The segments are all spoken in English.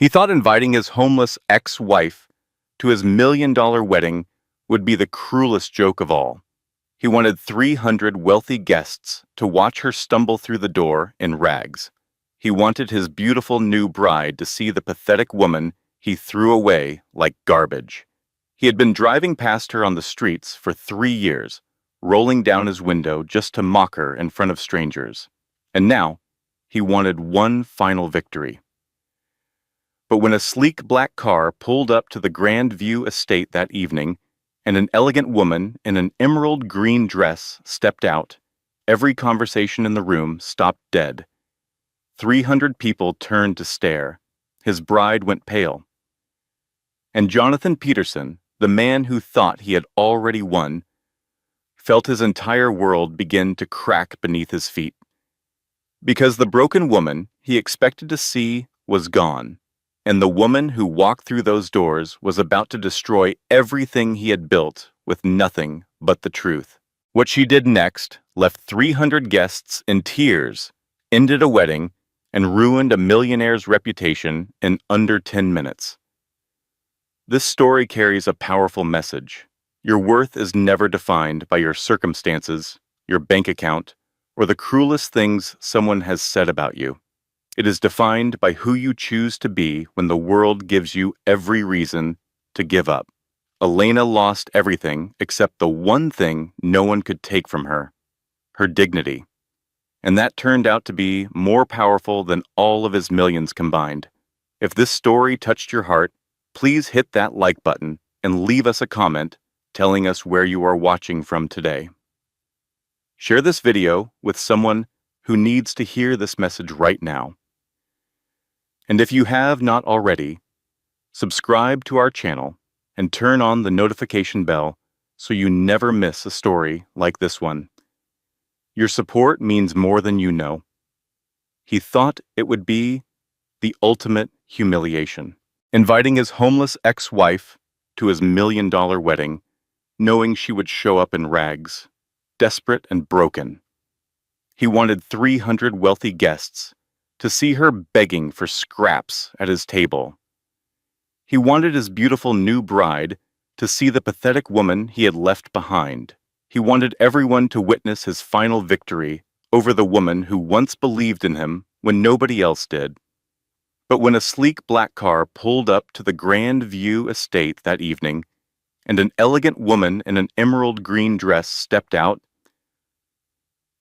He thought inviting his homeless ex-wife to his $1 million wedding would be the cruelest joke of all. He wanted 300 wealthy guests to watch her stumble through the door in rags. He wanted his beautiful new bride to see the pathetic woman he threw away like garbage. He had been driving past her on the streets for 3 years, rolling down his window just to mock her in front of strangers. And now, he wanted one final victory. But when a sleek black car pulled up to the Grand View estate that evening, and an elegant woman in an emerald green dress stepped out, every conversation in the room stopped dead. 300 people turned to stare. His bride went pale. And Jonathan Peterson, the man who thought he had already won, felt his entire world begin to crack beneath his feet. Because the broken woman he expected to see was gone, and the woman who walked through those doors was about to destroy everything he had built with nothing but the truth. What she did next left 300 guests in tears, ended a wedding, and ruined a millionaire's reputation in under 10 minutes. This story carries a powerful message. Your worth is never defined by your circumstances, your bank account, or the cruelest things someone has said about you. It is defined by who you choose to be when the world gives you every reason to give up. Elena lost everything except the one thing no one could take from her, her dignity. And that turned out to be more powerful than all of his millions combined. If this story touched your heart, please hit that like button and leave us a comment telling us where you are watching from today. Share this video with someone who needs to hear this message right now. And if you have not already, subscribe to our channel and turn on the notification bell so you never miss a story like this one. Your support means more than you know. He thought it would be the ultimate humiliation, inviting his homeless ex-wife to his $1 million wedding, knowing she would show up in rags, desperate and broken. He wanted 300 wealthy guests to see her begging for scraps at his table. He wanted his beautiful new bride to see the pathetic woman he had left behind. He wanted everyone to witness his final victory over the woman who once believed in him when nobody else did. But when a sleek black car pulled up to the Grand View estate that evening, and an elegant woman in an emerald green dress stepped out,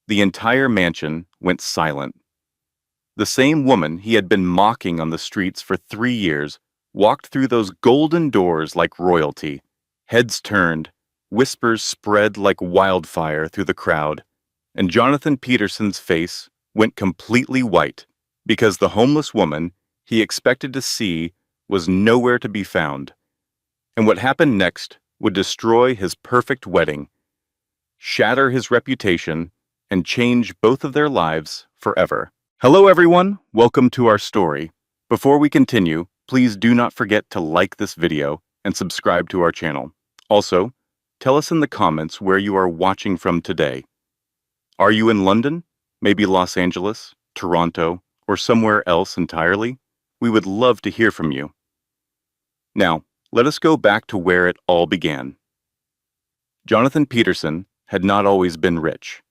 the entire mansion went silent. The same woman he had been mocking on the streets for 3 years walked through those golden doors like royalty. Heads turned, whispers spread like wildfire through the crowd, and Jonathan Peterson's face went completely white because the homeless woman he expected to see was nowhere to be found. And what happened next would destroy his perfect wedding, shatter his reputation, and change both of their lives forever. Hello everyone, welcome to our story. Before we continue, please do not forget to like this video and subscribe to our channel. Also, tell us in the comments where you are watching from today. Are you in London, maybe Los Angeles, Toronto, or somewhere else entirely? We would love to hear from you. Now, let us go back to where it all began. Jonathan Peterson had not always been rich.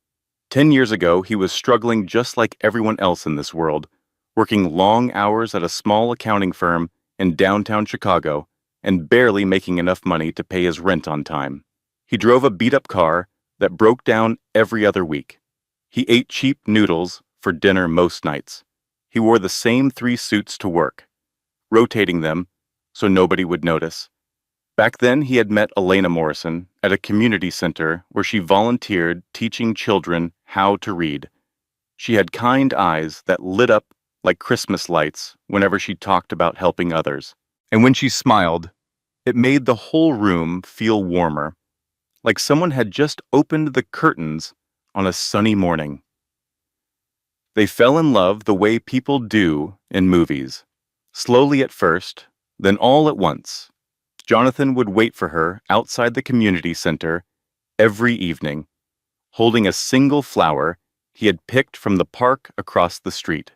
10 years ago, he was struggling just like everyone else in this world, working long hours at a small accounting firm in downtown Chicago and barely making enough money to pay his rent on time. He drove a beat-up car that broke down every other week. He ate cheap noodles for dinner most nights. He wore the same 3 suits to work, rotating them so nobody would notice. Back then, he had met Elena Morrison at a community center where she volunteered teaching children how to read. She had kind eyes that lit up like Christmas lights whenever she talked about helping others. And when she smiled, it made the whole room feel warmer, like someone had just opened the curtains on a sunny morning. They fell in love the way people do in movies, slowly at first, then all at once. Jonathan would wait for her outside the community center every evening, holding a single flower he had picked from the park across the street.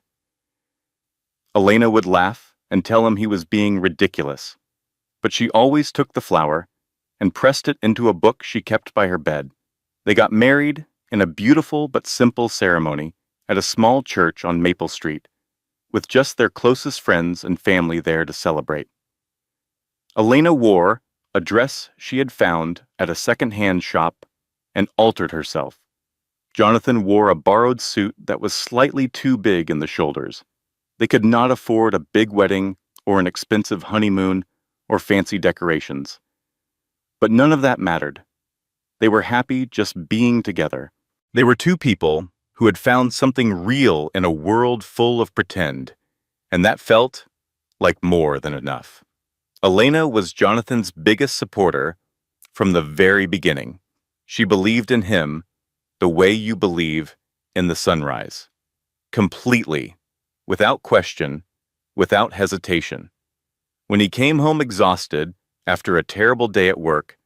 Elena would laugh and tell him he was being ridiculous. But she always took the flower and pressed it into a book she kept by her bed. They got married in a beautiful but simple ceremony at a small church on Maple Street, with just their closest friends and family there to celebrate. Elena wore a dress she had found at a second-hand shop and altered herself. Jonathan wore a borrowed suit that was slightly too big in the shoulders. They could not afford a big wedding or an expensive honeymoon or fancy decorations. But none of that mattered. They were happy just being together. They were two people who had found something real in a world full of pretend, and that felt like more than enough. Elena was Jonathan's biggest supporter from the very beginning. She believed in him the way you believe in the sunrise. Completely, without question, without hesitation. When he came home exhausted after a terrible day at work,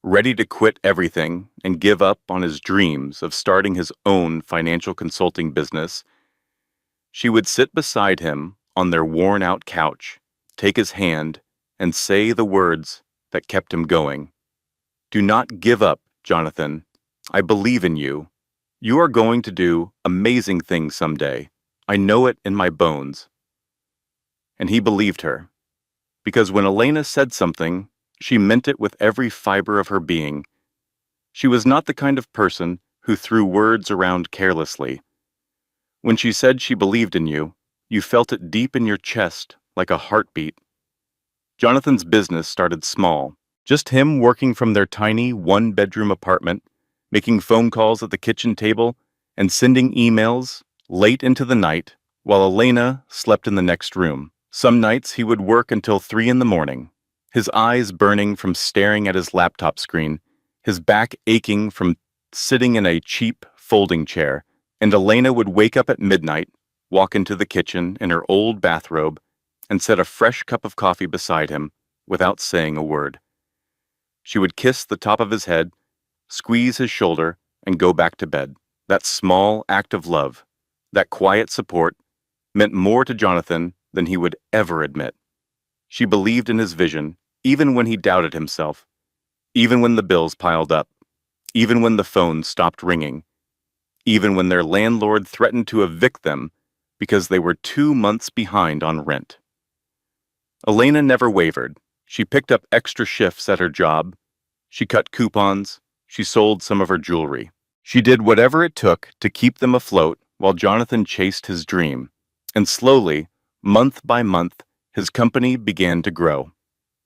ready to quit everything and give up on his dreams of starting his own financial consulting business, she would sit beside him on their worn-out couch, take his hand, and say the words that kept him going. "Do not give up, Jonathan. I believe in you. You are going to do amazing things someday. I know it in my bones." And he believed her, because when Elena said something, she meant it with every fiber of her being. She was not the kind of person who threw words around carelessly. When she said she believed in you, you felt it deep in your chest like a heartbeat. Jonathan's business started small, just him working from their tiny one-bedroom apartment, making phone calls at the kitchen table, and sending emails late into the night while Elena slept in the next room. Some nights he would work until 3 in the morning, his eyes burning from staring at his laptop screen, his back aching from sitting in a cheap folding chair, and Elena would wake up at midnight, walk into the kitchen in her old bathrobe, and set a fresh cup of coffee beside him without saying a word. She would kiss the top of his head, squeeze his shoulder, and go back to bed. That small act of love, that quiet support, meant more to Jonathan than he would ever admit. She believed in his vision, even when he doubted himself, even when the bills piled up, even when the phone stopped ringing, even when their landlord threatened to evict them because they were 2 months behind on rent. Elena never wavered. She picked up extra shifts at her job. She cut coupons. She sold some of her jewelry. She did whatever it took to keep them afloat while Jonathan chased his dream. And slowly, month by month, his company began to grow.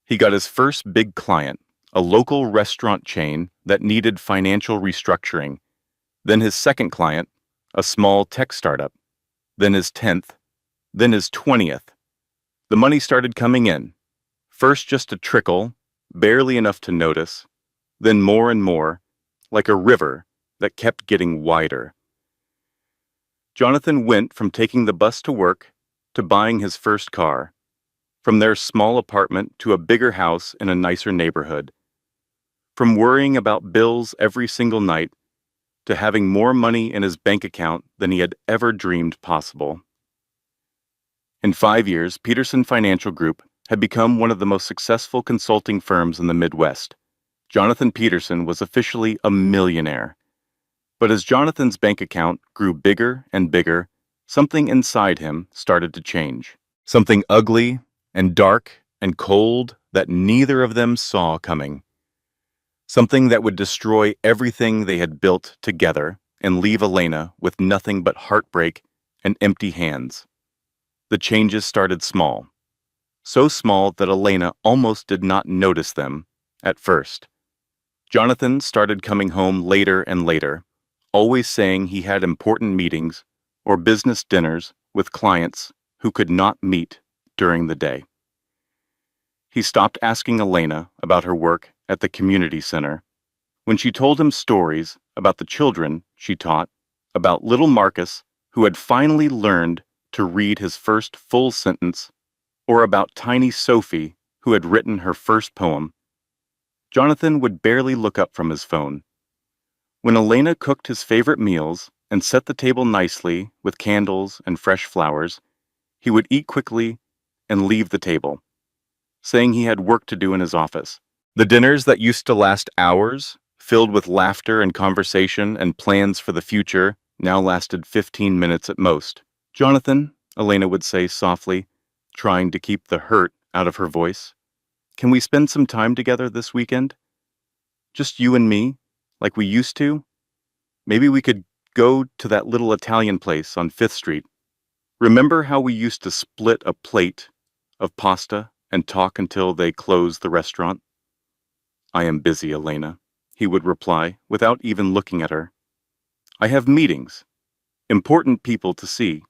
He got his first big client, a local restaurant chain that needed financial restructuring. Then his second client, a small tech startup. Then his 10th. Then his 20th. The money started coming in. First just a trickle, barely enough to notice. Then more and more, like a river that kept getting wider. Jonathan went from taking the bus to work to buying his first car, from their small apartment to a bigger house in a nicer neighborhood, from worrying about bills every single night to having more money in his bank account than he had ever dreamed possible. In 5 years, Peterson Financial Group had become one of the most successful consulting firms in the Midwest. Jonathan Peterson was officially a millionaire. But as Jonathan's bank account grew bigger and bigger, something inside him started to change. Something ugly and dark and cold that neither of them saw coming. Something that would destroy everything they had built together and leave Elena with nothing but heartbreak and empty hands. The changes started small. So small that Elena almost did not notice them at first. Jonathan started coming home later and later, always saying he had important meetings or business dinners with clients who could not meet during the day. He stopped asking Elena about her work at the community center. When she told him stories about the children she taught, about little Marcus, who had finally learned to read his first full sentence, or about tiny Sophie, who had written her first poem, Jonathan would barely look up from his phone. When Elena cooked his favorite meals and set the table nicely with candles and fresh flowers, he would eat quickly and leave the table, saying he had work to do in his office. The dinners that used to last hours, filled with laughter and conversation and plans for the future, now lasted 15 minutes at most. "Jonathan," Elena would say softly, trying to keep the hurt out of her voice, "can we spend some time together this weekend? Just you and me, like we used to? Maybe we could go to that little Italian place on 5th Street. Remember how we used to split a plate of pasta and talk until they closed the restaurant?" "I am busy, Elena," he would reply without even looking at her. "I have meetings, important people to see,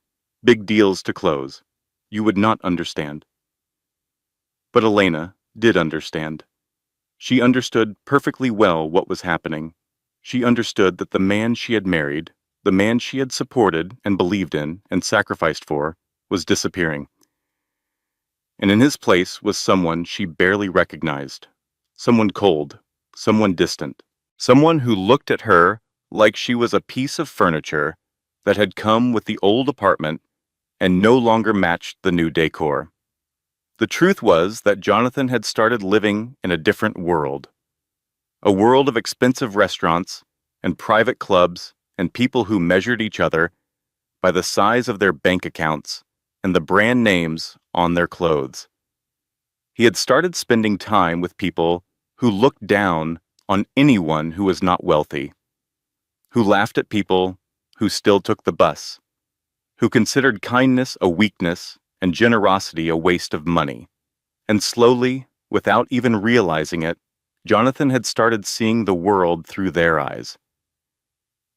big deals to close. You would not understand." But Elena did understand. She understood perfectly well what was happening. She understood that the man she had married, the man she had supported and believed in and sacrificed for, was disappearing. And in his place was someone she barely recognized. Someone cold, someone distant, someone who looked at her like she was a piece of furniture that had come with the old apartment and no longer matched the new decor. The truth was that Jonathan had started living in a different world. A world of expensive restaurants and private clubs and people who measured each other by the size of their bank accounts and the brand names on their clothes. He had started spending time with people who looked down on anyone who was not wealthy, who laughed at people who still took the bus, who considered kindness a weakness and generosity a waste of money. And slowly, without even realizing it, Jonathan had started seeing the world through their eyes.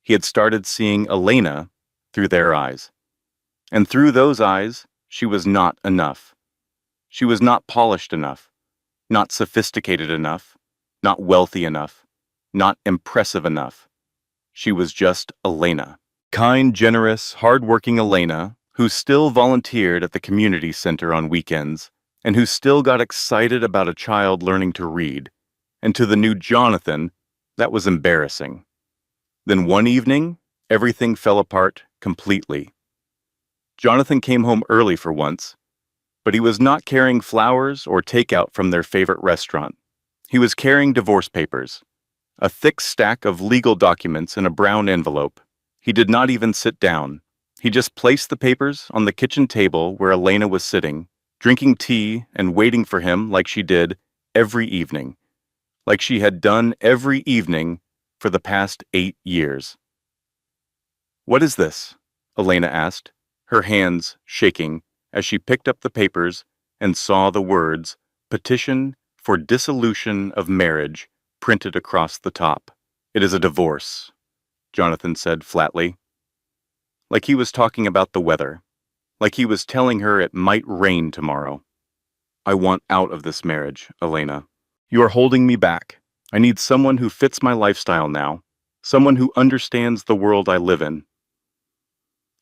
He had started seeing Elena through their eyes. And through those eyes, she was not enough. She was not polished enough, not sophisticated enough, not wealthy enough, not impressive enough. She was just Elena. Kind, generous, hard-working Elena, who still volunteered at the community center on weekends, and who still got excited about a child learning to read. And to the new Jonathan, that was embarrassing. Then one evening, everything fell apart completely. Jonathan came home early for once, but he was not carrying flowers or takeout from their favorite restaurant. He was carrying divorce papers, a thick stack of legal documents in a brown envelope. He did not even sit down. He just placed the papers on the kitchen table where Elena was sitting, drinking tea and waiting for him like she did every evening, like she had done every evening for the past 8 years. "What is this?" Elena asked, her hands shaking as she picked up the papers and saw the words, "Petition for dissolution of marriage," printed across the top. "It is a divorce," Jonathan said flatly. Like he was talking about the weather. Like he was telling her it might rain tomorrow. "I want out of this marriage, Elena. You are holding me back. I need someone who fits my lifestyle now. Someone who understands the world I live in.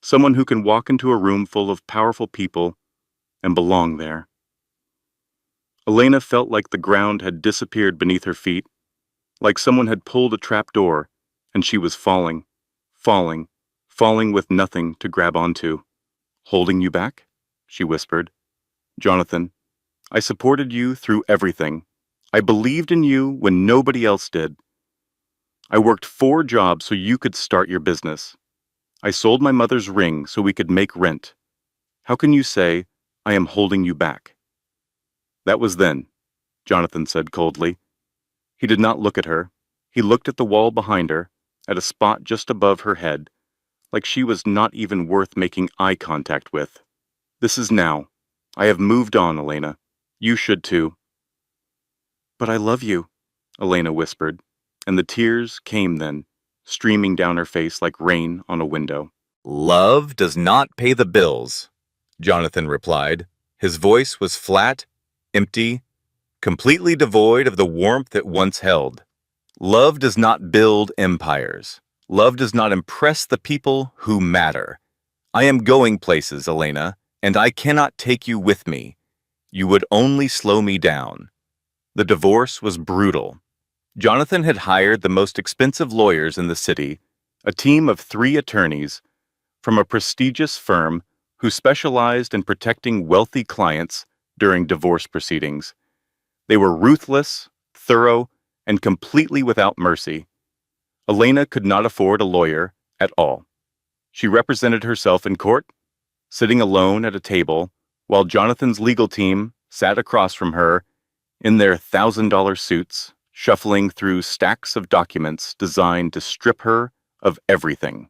Someone who can walk into a room full of powerful people and belong there." Elena felt like the ground had disappeared beneath her feet, like someone had pulled a trap door, and she was falling, falling, falling with nothing to grab onto. "Holding you back?" she whispered. "Jonathan, I supported you through everything. I believed in you when nobody else did. I worked 4 jobs so you could start your business. I sold my mother's ring so we could make rent. How can you say, I am holding you back?" "That was then," Jonathan said coldly. He did not look at her. He looked at the wall behind her, at a spot just above her head, like she was not even worth making eye contact with. "This is now. I have moved on, Elena. You should too." "But I love you," Elena whispered, and the tears came then, streaming down her face like rain on a window. "Love does not pay the bills," Jonathan replied. His voice was flat, empty, completely devoid of the warmth it once held. "Love does not build empires. Love does not impress the people who matter. I am going places, Elena, and I cannot take you with me. You would only slow me down." The divorce was brutal. Jonathan had hired the most expensive lawyers in the city, a team of 3 attorneys from a prestigious firm who specialized in protecting wealthy clients during divorce proceedings. They were ruthless, thorough, and completely without mercy. Elena could not afford a lawyer at all. She represented herself in court, sitting alone at a table, while Jonathan's legal team sat across from her in their $1,000 suits, shuffling through stacks of documents designed to strip her of everything.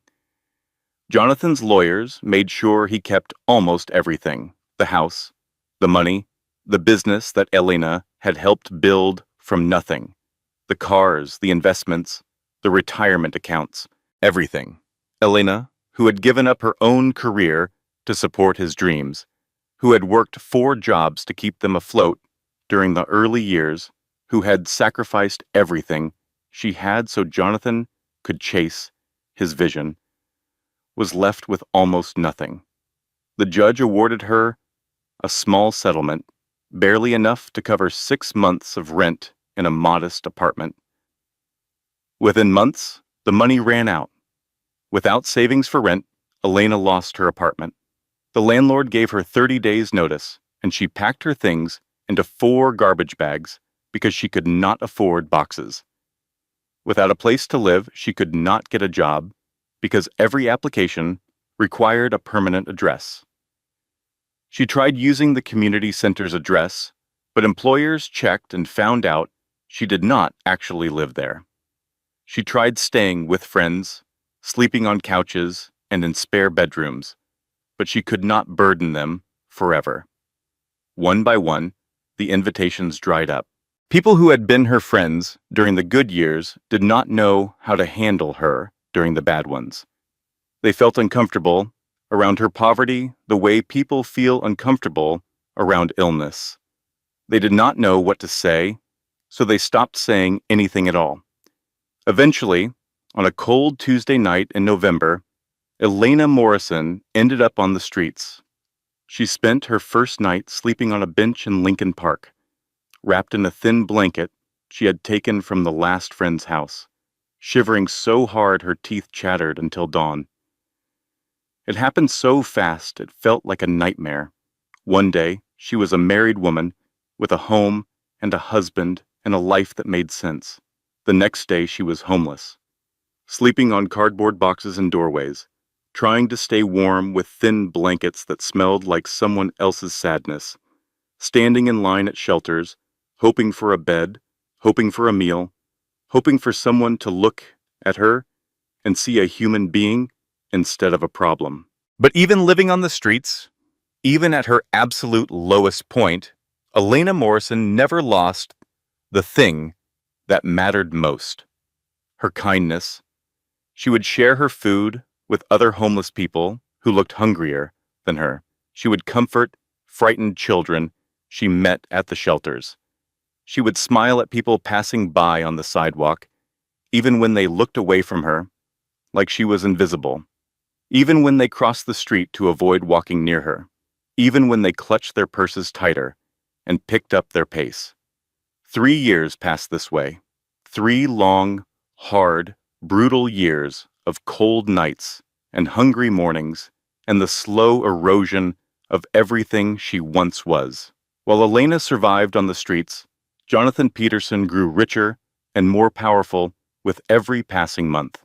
Jonathan's lawyers made sure he kept almost everything: the house, the money, the business that Elena had helped build from nothing, the cars, the investments, the retirement accounts, everything. Elena, who had given up her own career to support his dreams, who had worked 4 jobs to keep them afloat during the early years, who had sacrificed everything she had so Jonathan could chase his vision, was left with almost nothing. The judge awarded her a small settlement, barely enough to cover 6 months of rent in a modest apartment. Within months, the money ran out. Without savings for rent, Elena lost her apartment. The landlord gave her 30 days' notice, and she packed her things into 4 garbage bags because she could not afford boxes. Without a place to live, she could not get a job because every application required a permanent address. She tried using the community center's address, but employers checked and found out she did not actually live there. She tried staying with friends, sleeping on couches and in spare bedrooms, but she could not burden them forever. One by one, the invitations dried up. People who had been her friends during the good years did not know how to handle her during the bad ones. They felt uncomfortable around her poverty the way people feel uncomfortable around illness. They did not know what to say, so they stopped saying anything at all. Eventually, on a cold Tuesday night in November, Elena Morrison ended up on the streets. She spent her first night sleeping on a bench in Lincoln Park, wrapped in a thin blanket she had taken from the last friend's house, shivering so hard her teeth chattered until dawn. It happened so fast it felt like a nightmare. One day, she was a married woman with a home and a husband and a life that made sense. The next day, she was homeless, sleeping on cardboard boxes in doorways, trying to stay warm with thin blankets that smelled like someone else's sadness, standing in line at shelters, hoping for a bed, hoping for a meal, hoping for someone to look at her and see a human being instead of a problem. But even living on the streets, even at her absolute lowest point, Elena Morrison never lost the thing that mattered most: her kindness. She would share her food with other homeless people who looked hungrier than her. She would comfort frightened children she met at the shelters. She would smile at people passing by on the sidewalk, even when they looked away from her, like she was invisible. Even when they crossed the street to avoid walking near her. Even when they clutched their purses tighter and picked up their pace. 3 years passed this way. 3 long, hard, brutal years of cold nights and hungry mornings and the slow erosion of everything she once was. While Elena survived on the streets, Jonathan Peterson grew richer and more powerful with every passing month.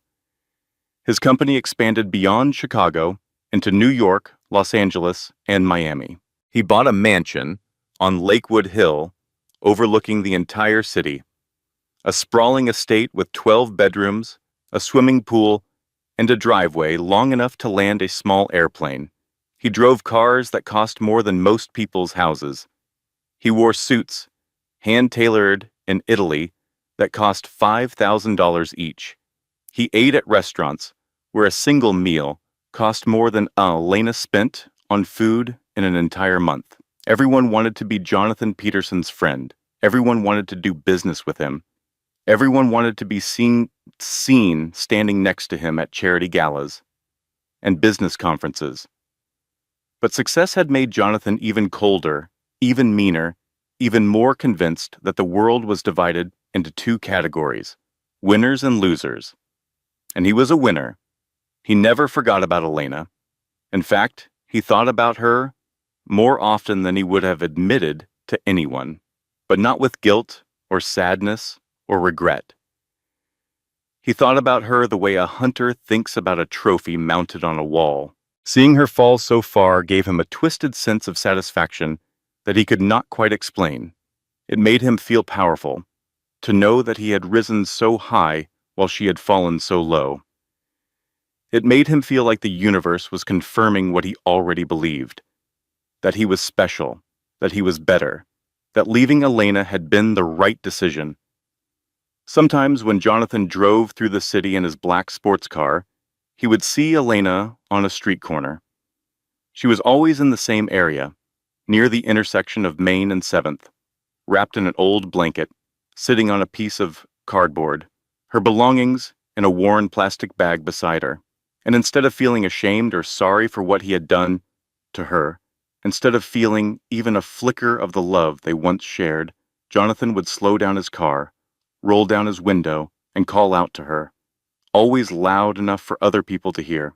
His company expanded beyond Chicago into New York, Los Angeles, and Miami. He bought a mansion on Lakewood Hill overlooking the entire city, a sprawling estate with 12 bedrooms, a swimming pool, and a driveway long enough to land a small airplane. He drove cars that cost more than most people's houses. He wore suits, hand-tailored in Italy, that cost $5,000 each. He ate at restaurants where a single meal cost more than Elena spent on food in an entire month. Everyone wanted to be Jonathan Peterson's friend. Everyone wanted to do business with him. Everyone wanted to be seen standing next to him at charity galas and business conferences. But success had made Jonathan even colder, even meaner, even more convinced that the world was divided into 2 categories: winners and losers. And he was a winner. He never forgot about Elena. In fact, he thought about her more often than he would have admitted to anyone, but not with guilt or sadness or regret. He thought about her the way a hunter thinks about a trophy mounted on a wall. Seeing her fall so far gave him a twisted sense of satisfaction that he could not quite explain. It made him feel powerful, to know that he had risen so high while she had fallen so low. It made him feel like the universe was confirming what he already believed, that he was special, that he was better, that leaving Elena had been the right decision. Sometimes when Jonathan drove through the city in his black sports car, he would see Elena on a street corner. She was always in the same area, near the intersection of Main and 7th, wrapped in an old blanket, sitting on a piece of cardboard, her belongings in a worn plastic bag beside her. And instead of feeling ashamed or sorry for what he had done to her, instead of feeling even a flicker of the love they once shared, Jonathan would slow down his car, roll down his window, and call out to her, always loud enough for other people to hear,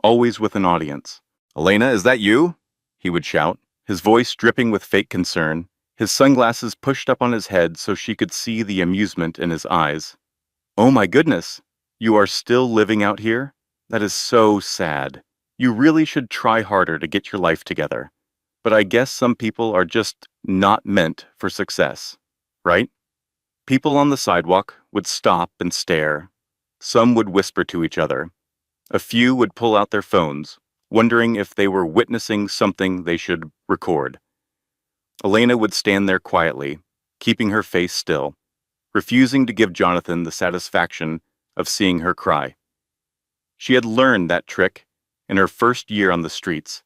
always with an audience. "Elena, is that you?" he would shout, his voice dripping with fake concern, his sunglasses pushed up on his head so she could see the amusement in his eyes. "Oh my goodness, you are still living out here? That is so sad. You really should try harder to get your life together. But I guess some people are just not meant for success, right?" People on the sidewalk would stop and stare. Some would whisper to each other. A few would pull out their phones, wondering if they were witnessing something they should record. Elena would stand there quietly, keeping her face still, refusing to give Jonathan the satisfaction of seeing her cry. She had learned that trick in her first year on the streets,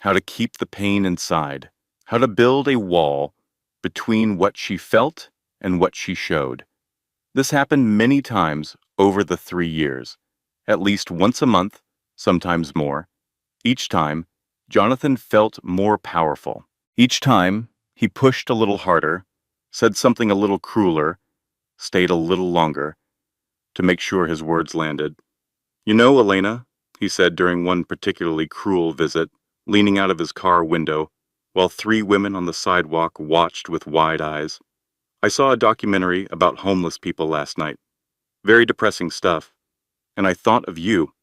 how to keep the pain inside, how to build a wall between what she felt and what she showed. This happened many times over the 3 years, at least once a month, sometimes more. Each time, Jonathan felt more powerful. Each time, he pushed a little harder, said something a little crueler, stayed a little longer, to make sure his words landed. "You know, Elena," he said during one particularly cruel visit, leaning out of his car window, while 3 women on the sidewalk watched with wide eyes. "I saw a documentary about homeless people last night. Very depressing stuff. And I thought of you.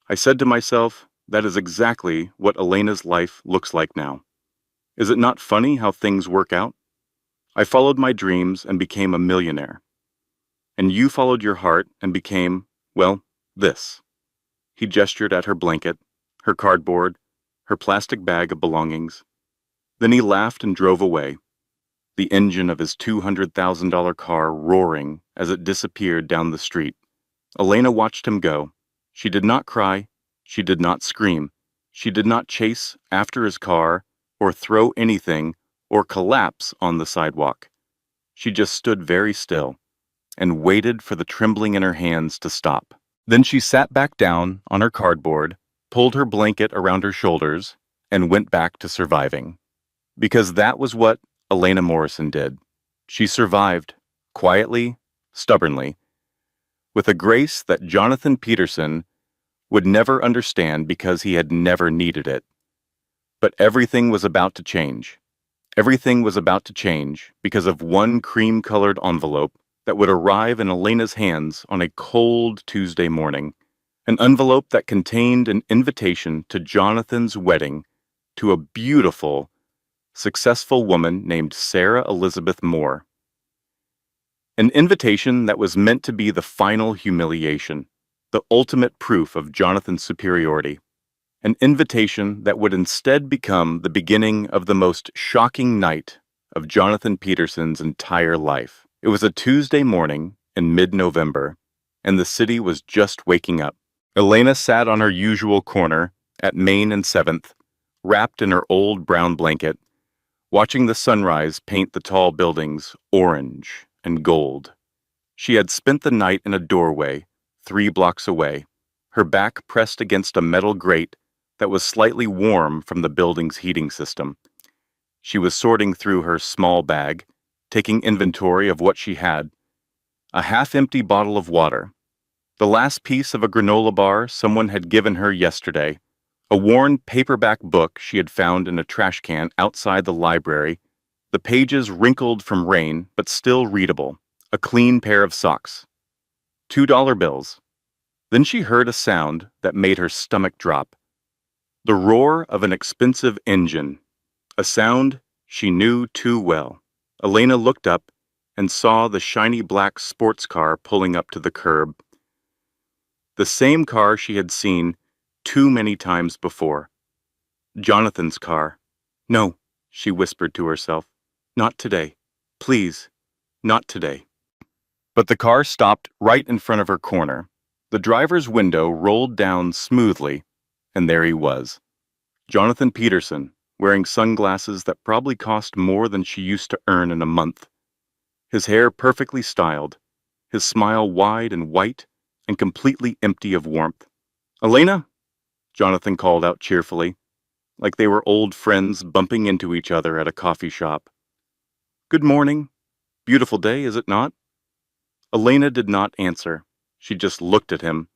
I said to myself, that is exactly what Elena's life looks like now. Is it not funny how things work out? I followed my dreams and became a millionaire. And you followed your heart and became, well, this." He gestured at her blanket, her cardboard, her plastic bag of belongings. Then he laughed and drove away, the engine of his $200,000 car roaring as it disappeared down the street. Elena watched him go. She did not cry. She did not scream. She did not chase after his car or throw anything or collapse on the sidewalk. She just stood very still and waited for the trembling in her hands to stop. Then she sat back down on her cardboard, pulled her blanket around her shoulders, and went back to surviving. Because that was what Elena Morrison did. She survived, quietly, stubbornly, with a grace that Jonathan Peterson would never understand because he had never needed it. But everything was about to change. Everything was about to change because of one cream-colored envelope that would arrive in Elena's hands on a cold Tuesday morning. An envelope that contained an invitation to Jonathan's wedding to a beautiful, successful woman named Sarah Elizabeth Moore. An invitation that was meant to be the final humiliation, the ultimate proof of Jonathan's superiority. An invitation that would instead become the beginning of the most shocking night of Jonathan Peterson's entire life. It was a Tuesday morning in mid-November, and the city was just waking up. Elena sat on her usual corner at Main and 7th, wrapped in her old brown blanket, watching the sunrise paint the tall buildings orange and gold. She had spent the night in a doorway 3 blocks away, her back pressed against a metal grate that was slightly warm from the building's heating system. She was sorting through her small bag, taking inventory of what she had. A half-empty bottle of water, the last piece of a granola bar someone had given her yesterday, A worn paperback book she had found in a trash can outside the library, the pages wrinkled from rain but still readable, a clean pair of socks. $2 bills. Then she heard a sound that made her stomach drop. The roar of an expensive engine, a sound she knew too well. Elena looked up and saw the shiny black sports car pulling up to the curb. The same car she had seen too many times before. Jonathan's car. No, she whispered to herself. Not today. Please, not today. But the car stopped right in front of her corner. The driver's window rolled down smoothly, and there he was. Jonathan Peterson, wearing sunglasses that probably cost more than she used to earn in a month. His hair perfectly styled, his smile wide and white and completely empty of warmth. "Elena?" Jonathan called out cheerfully, like they were old friends bumping into each other at a coffee shop. "Good morning. Beautiful day, is it not?" Elena did not answer. She just looked at him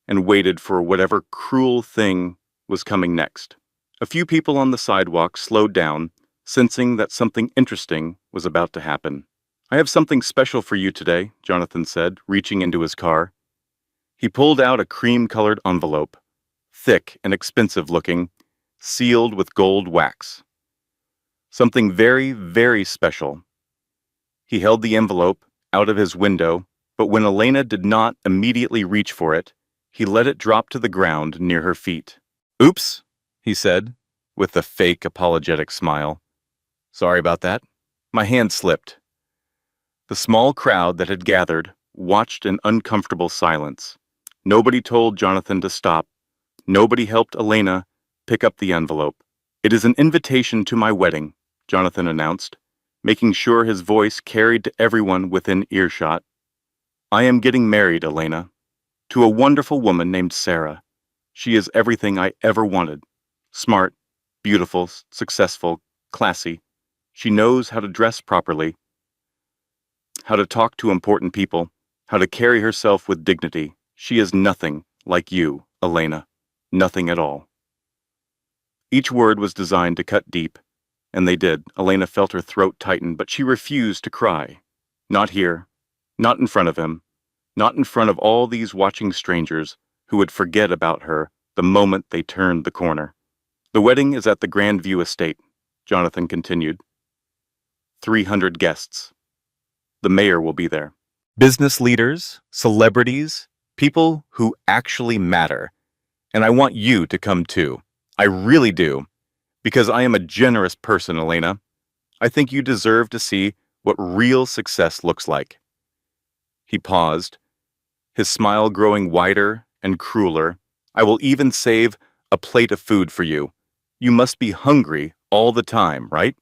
and waited for whatever cruel thing was coming next. A few people on the sidewalk slowed down, sensing that something interesting was about to happen. "I have something special for you today," Jonathan said, reaching into his car. He pulled out a cream-colored envelope, thick and expensive-looking, sealed with gold wax. Something very, very special. He held the envelope out of his window, but when Elena did not immediately reach for it, he let it drop to the ground near her feet. "Oops," he said, with a fake apologetic smile. "Sorry about that. My hand slipped." The small crowd that had gathered watched in uncomfortable silence. Nobody told Jonathan to stop. Nobody helped Elena pick up the envelope. "It is an invitation to my wedding," Jonathan announced, making sure his voice carried to everyone within earshot. "I am getting married, Elena, to a wonderful woman named Sarah. She is everything I ever wanted. Smart, beautiful, successful, classy. She knows how to dress properly, how to talk to important people, how to carry herself with dignity. She is nothing like you, Elena. Nothing at all." Each word was designed to cut deep, and they did. Elena felt her throat tighten, but she refused to cry. Not here, not in front of him, not in front of all these watching strangers who would forget about her the moment they turned the corner. "The wedding is at the Grandview Estate," Jonathan continued. 300 guests. The mayor will be there. Business leaders, celebrities, people who actually matter. And I want you to come too. I really do. Because I am a generous person, Elena. I think you deserve to see what real success looks like. He paused, his smile growing wider and crueler. "I will even save a plate of food for you. You must be hungry all the time, right?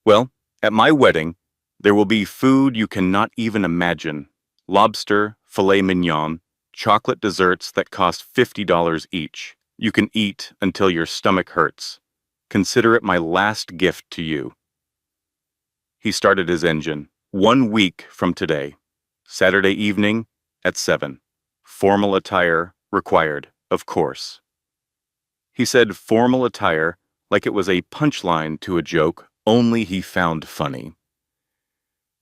Well, at my wedding, there will be food you cannot even imagine. Lobster, filet mignon, chocolate desserts that cost $50 each. You can eat until your stomach hurts. Consider it my last gift to you." He started his engine. 1 week from today. Saturday evening at 7. Formal attire required, of course. He said formal attire like it was a punchline to a joke only he found funny.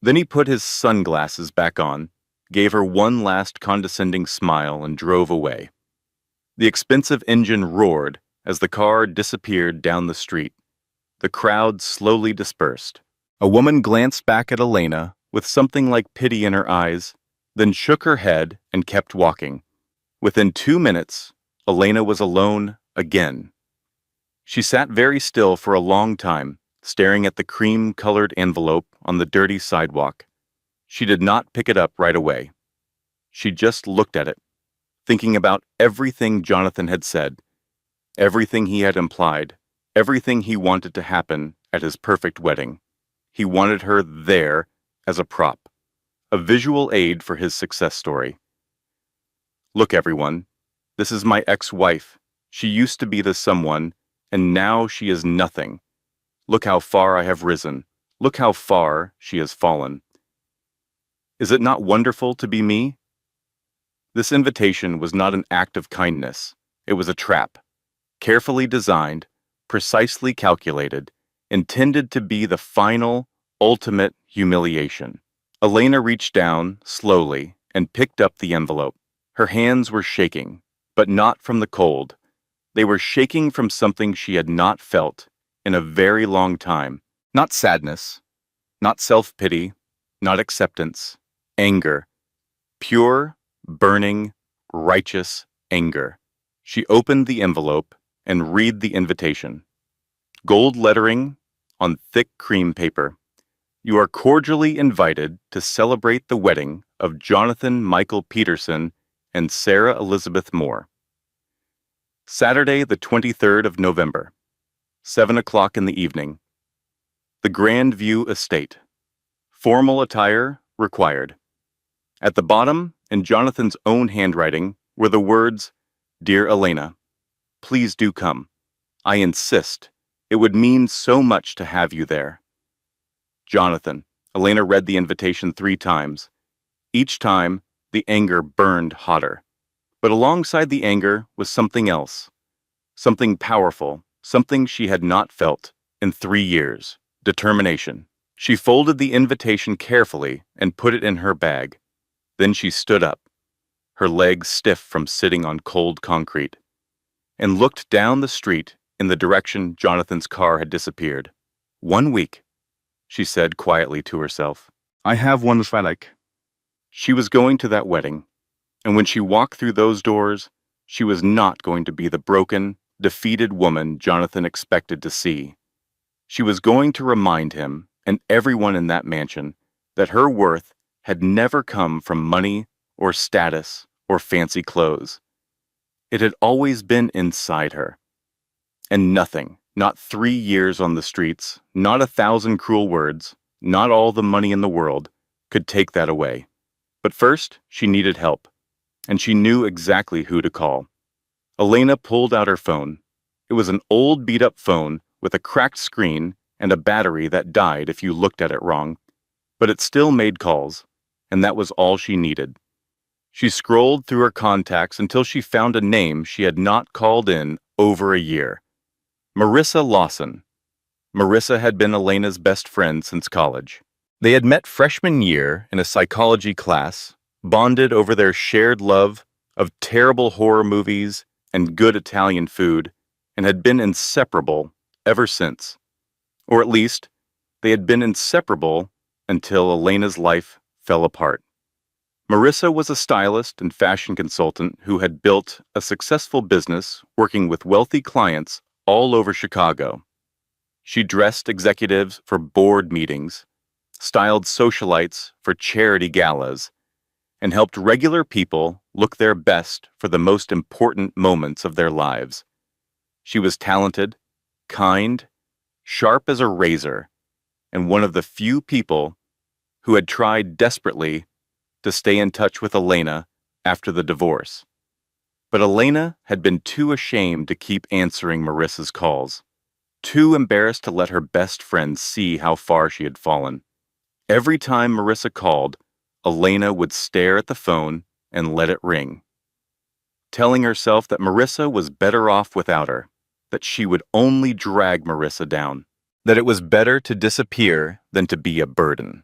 Then he put his sunglasses back on, gave her one last condescending smile, and drove away. The expensive engine roared as the car disappeared down the street. The crowd slowly dispersed. A woman glanced back at Elena with something like pity in her eyes, then shook her head and kept walking. Within 2 minutes, Elena was alone again. She sat very still for a long time, staring at the cream-colored envelope on the dirty sidewalk. She did not pick it up right away. She just looked at it, thinking about everything Jonathan had said, everything he had implied, everything he wanted to happen at his perfect wedding. He wanted her there as a prop, a visual aid for his success story. "Look, everyone, this is my ex-wife. She used to be the someone, and now she is nothing. Look how far I have risen. Look how far she has fallen. Is it not wonderful to be me?" This invitation was not an act of kindness. It was a trap. Carefully designed, precisely calculated, intended to be the final, ultimate humiliation. Elena reached down, slowly, and picked up the envelope. Her hands were shaking, but not from the cold. They were shaking from something she had not felt in a very long time. Not sadness, not self-pity, not acceptance. Anger. Pure, burning, righteous anger. She opened the envelope and read the invitation. Gold lettering on thick cream paper. You are cordially invited to celebrate the wedding of Jonathan Michael Peterson and Sarah Elizabeth Moore. Saturday, the 23rd of November, 7 o'clock in the evening. The Grand View Estate. Formal attire required. At the bottom, in Jonathan's own handwriting, were the words, Dear Elena, please do come. I insist. It would mean so much to have you there. Jonathan. Elena read the invitation 3 times. Each time, the anger burned hotter. But alongside the anger was something else. Something powerful, something she had not felt in 3 years. Determination. She folded the invitation carefully and put it in her bag. Then she stood up, her legs stiff from sitting on cold concrete, and looked down the street in the direction Jonathan's car had disappeared. 1 week, she said quietly to herself. I have one like. She was going to that wedding, and when she walked through those doors, she was not going to be the broken, defeated woman Jonathan expected to see. She was going to remind him and everyone in that mansion that her worth had never come from money or status or fancy clothes. It had always been inside her. And nothing, not 3 years on the streets, not 1,000 cruel words, not all the money in the world, could take that away. But first, she needed help, and she knew exactly who to call. Elena pulled out her phone. It was an old beat-up phone with a cracked screen and a battery that died if you looked at it wrong, but it still made calls, and that was all she needed. She scrolled through her contacts until she found a name she had not called in over a year. Marissa Lawson. Marissa had been Elena's best friend since college. They had met freshman year in a psychology class, bonded over their shared love of terrible horror movies and good Italian food, and had been inseparable ever since. Or at least, they had been inseparable until Elena's life fell apart. Marissa was a stylist and fashion consultant who had built a successful business working with wealthy clients all over Chicago. She dressed executives for board meetings, styled socialites for charity galas, and helped regular people look their best for the most important moments of their lives. She was talented, kind, sharp as a razor, and one of the few people who had tried desperately to stay in touch with Elena after the divorce. But Elena had been too ashamed to keep answering Marissa's calls, too embarrassed to let her best friend see how far she had fallen. Every time Marissa called, Elena would stare at the phone and let it ring, telling herself that Marissa was better off without her, that she would only drag Marissa down, that it was better to disappear than to be a burden.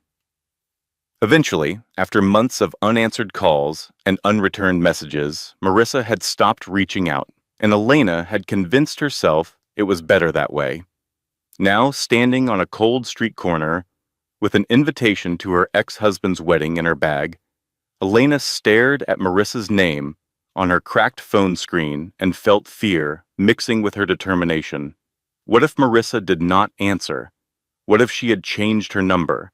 Eventually, after months of unanswered calls and unreturned messages, Marissa had stopped reaching out, and Elena had convinced herself it was better that way. Now, standing on a cold street corner, with an invitation to her ex-husband's wedding in her bag, Elena stared at Marissa's name on her cracked phone screen and felt fear mixing with her determination. What if Marissa did not answer? What if she had changed her number?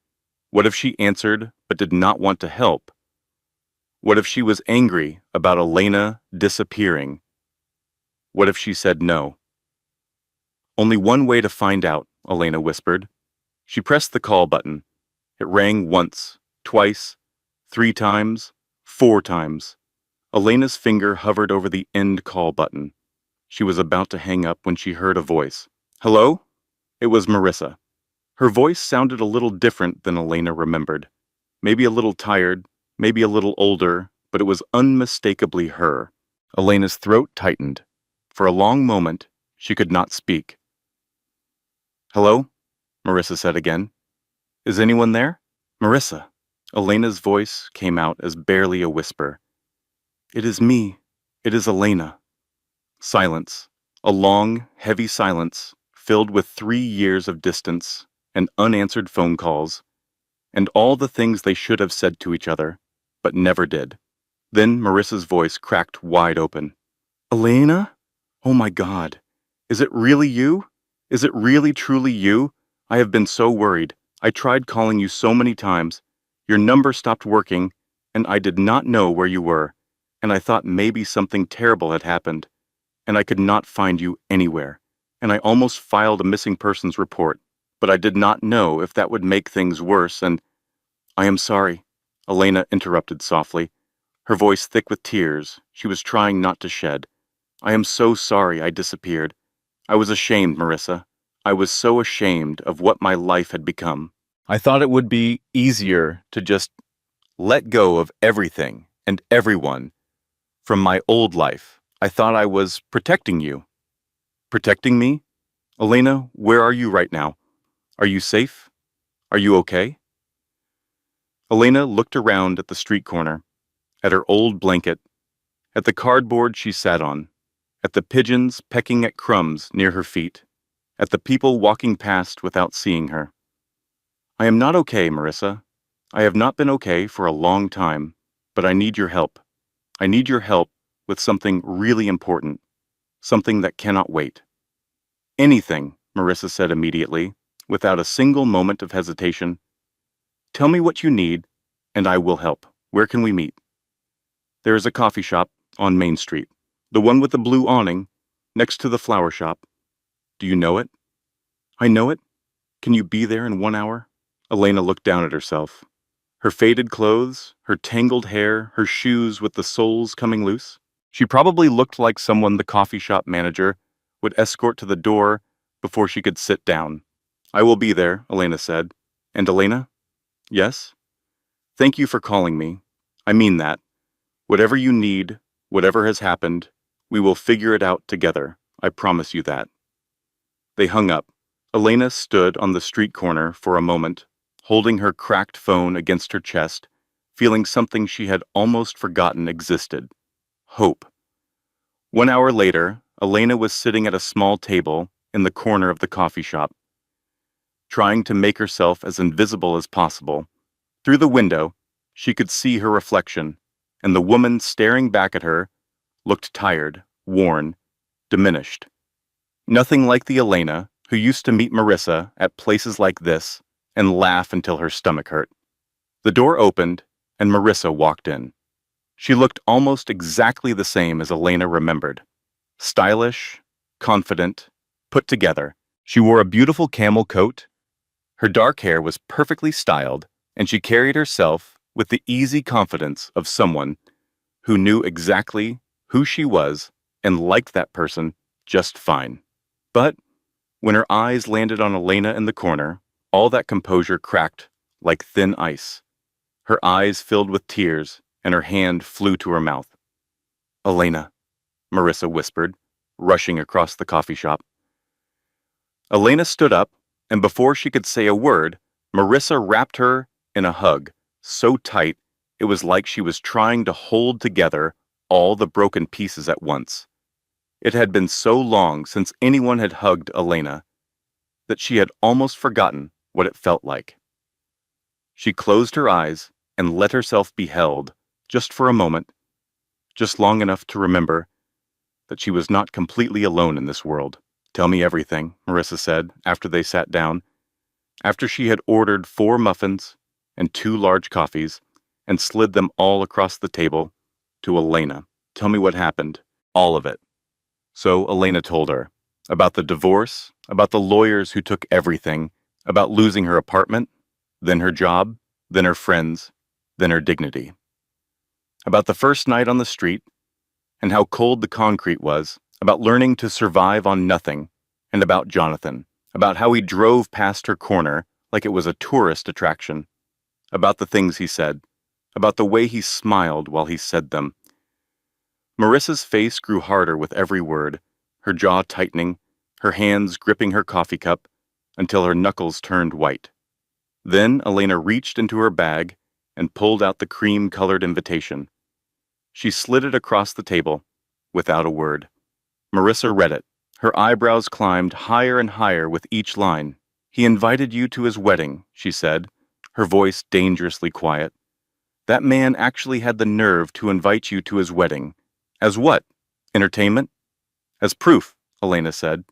What if she answered but did not want to help? What if she was angry about Elena disappearing? What if she said no? Only one way to find out, Elena whispered. She pressed the call button. It rang once, twice, 3 times, 4 times. Elena's finger hovered over the end call button. She was about to hang up when she heard a voice. Hello? It was Marissa. Her voice sounded a little different than Elena remembered. Maybe a little tired, maybe a little older, but it was unmistakably her. Elena's throat tightened. For a long moment, She could not speak. "Hello?" Marissa said again. "Is anyone there?" "Marissa." Elena's voice came out as barely a whisper. "It is me. It is Elena." Silence. A long, heavy silence, filled with 3 years of distance and unanswered phone calls, and all the things they should have said to each other, but never did. Then Marissa's voice cracked wide open. "Elena? Oh my God. Is it really you? Is it really truly you? I have been so worried. I tried calling you so many times. Your number stopped working, and I did not know where you were, and I thought maybe something terrible had happened, and I could not find you anywhere, and I almost filed a missing persons report, but I did not know if that would make things worse, and—" "I am sorry," Elena interrupted softly, her voice thick with tears she was trying not to shed. "I am so sorry I disappeared. I was ashamed, Marissa. I was so ashamed of what my life had become. I thought it would be easier to just let go of everything and everyone from my old life. I thought I was protecting you." "Protecting me? Elena, where are you right now? Are you safe? Are you okay?" Elena looked around at the street corner, at her old blanket, at the cardboard she sat on, at the pigeons pecking at crumbs near her feet, at the people walking past without seeing her. "I am not okay, Marissa. I have not been okay for a long time, but I need your help. I need your help with something really important, something that cannot wait." "Anything," Marissa said immediately, without a single moment of hesitation. "Tell me what you need, and I will help. Where can we meet?" "There is a coffee shop on Main Street, the one with the blue awning, next to the flower shop." "Do you know it?" "I know it. Can you be there in 1 hour?" Elena looked down at herself. Her faded clothes, her tangled hair, her shoes with the soles coming loose. She probably looked like someone the coffee shop manager would escort to the door before she could sit down. "I will be there," Elena said. "And Elena?" "Yes?" "Thank you for calling me. I mean that. Whatever you need, whatever has happened, we will figure it out together. I promise you that." They hung up. Elena stood on the street corner for a moment, holding her cracked phone against her chest, feeling something she had almost forgotten existed. Hope. 1 hour later, Elena was sitting at a small table in the corner of the coffee shop, trying to make herself as invisible as possible. Through the window, she could see her reflection, and the woman staring back at her looked tired, worn, diminished. Nothing like the Elena who used to meet Marissa at places like this and laugh until her stomach hurt. The door opened, and Marissa walked in. She looked almost exactly the same as Elena remembered. Stylish, confident, put together. She wore a beautiful camel coat. Her dark hair was perfectly styled, and she carried herself with the easy confidence of someone who knew exactly who she was and liked that person just fine. But when her eyes landed on Elena in the corner, all that composure cracked like thin ice. Her eyes filled with tears, and her hand flew to her mouth. "Elena," Marissa whispered, rushing across the coffee shop. Elena stood up, and before she could say a word, Marissa wrapped her in a hug, so tight it was like she was trying to hold together all the broken pieces at once. It had been so long since anyone had hugged Elena that she had almost forgotten what it felt like. She closed her eyes and let herself be held, just for a moment, just long enough to remember that she was not completely alone in this world. "Tell me everything," Marissa said after they sat down, after she had ordered 4 muffins and 2 large coffees and slid them all across the table to Elena. "Tell me what happened, all of it." So Elena told her about the divorce, about the lawyers who took everything, about losing her apartment, then her job, then her friends, then her dignity. About the first night on the street and how cold the concrete was, about learning to survive on nothing, and about Jonathan, about how he drove past her corner like it was a tourist attraction, about the things he said, about the way he smiled while he said them. Marissa's face grew harder with every word, her jaw tightening, her hands gripping her coffee cup until her knuckles turned white. Then Elena reached into her bag and pulled out the cream-colored invitation. She slid it across the table, without a word. Marissa read it. Her eyebrows climbed higher and higher with each line. "He invited you to his wedding," she said, her voice dangerously quiet. "That man actually had the nerve to invite you to his wedding. As what? Entertainment?" "As proof," Elena said.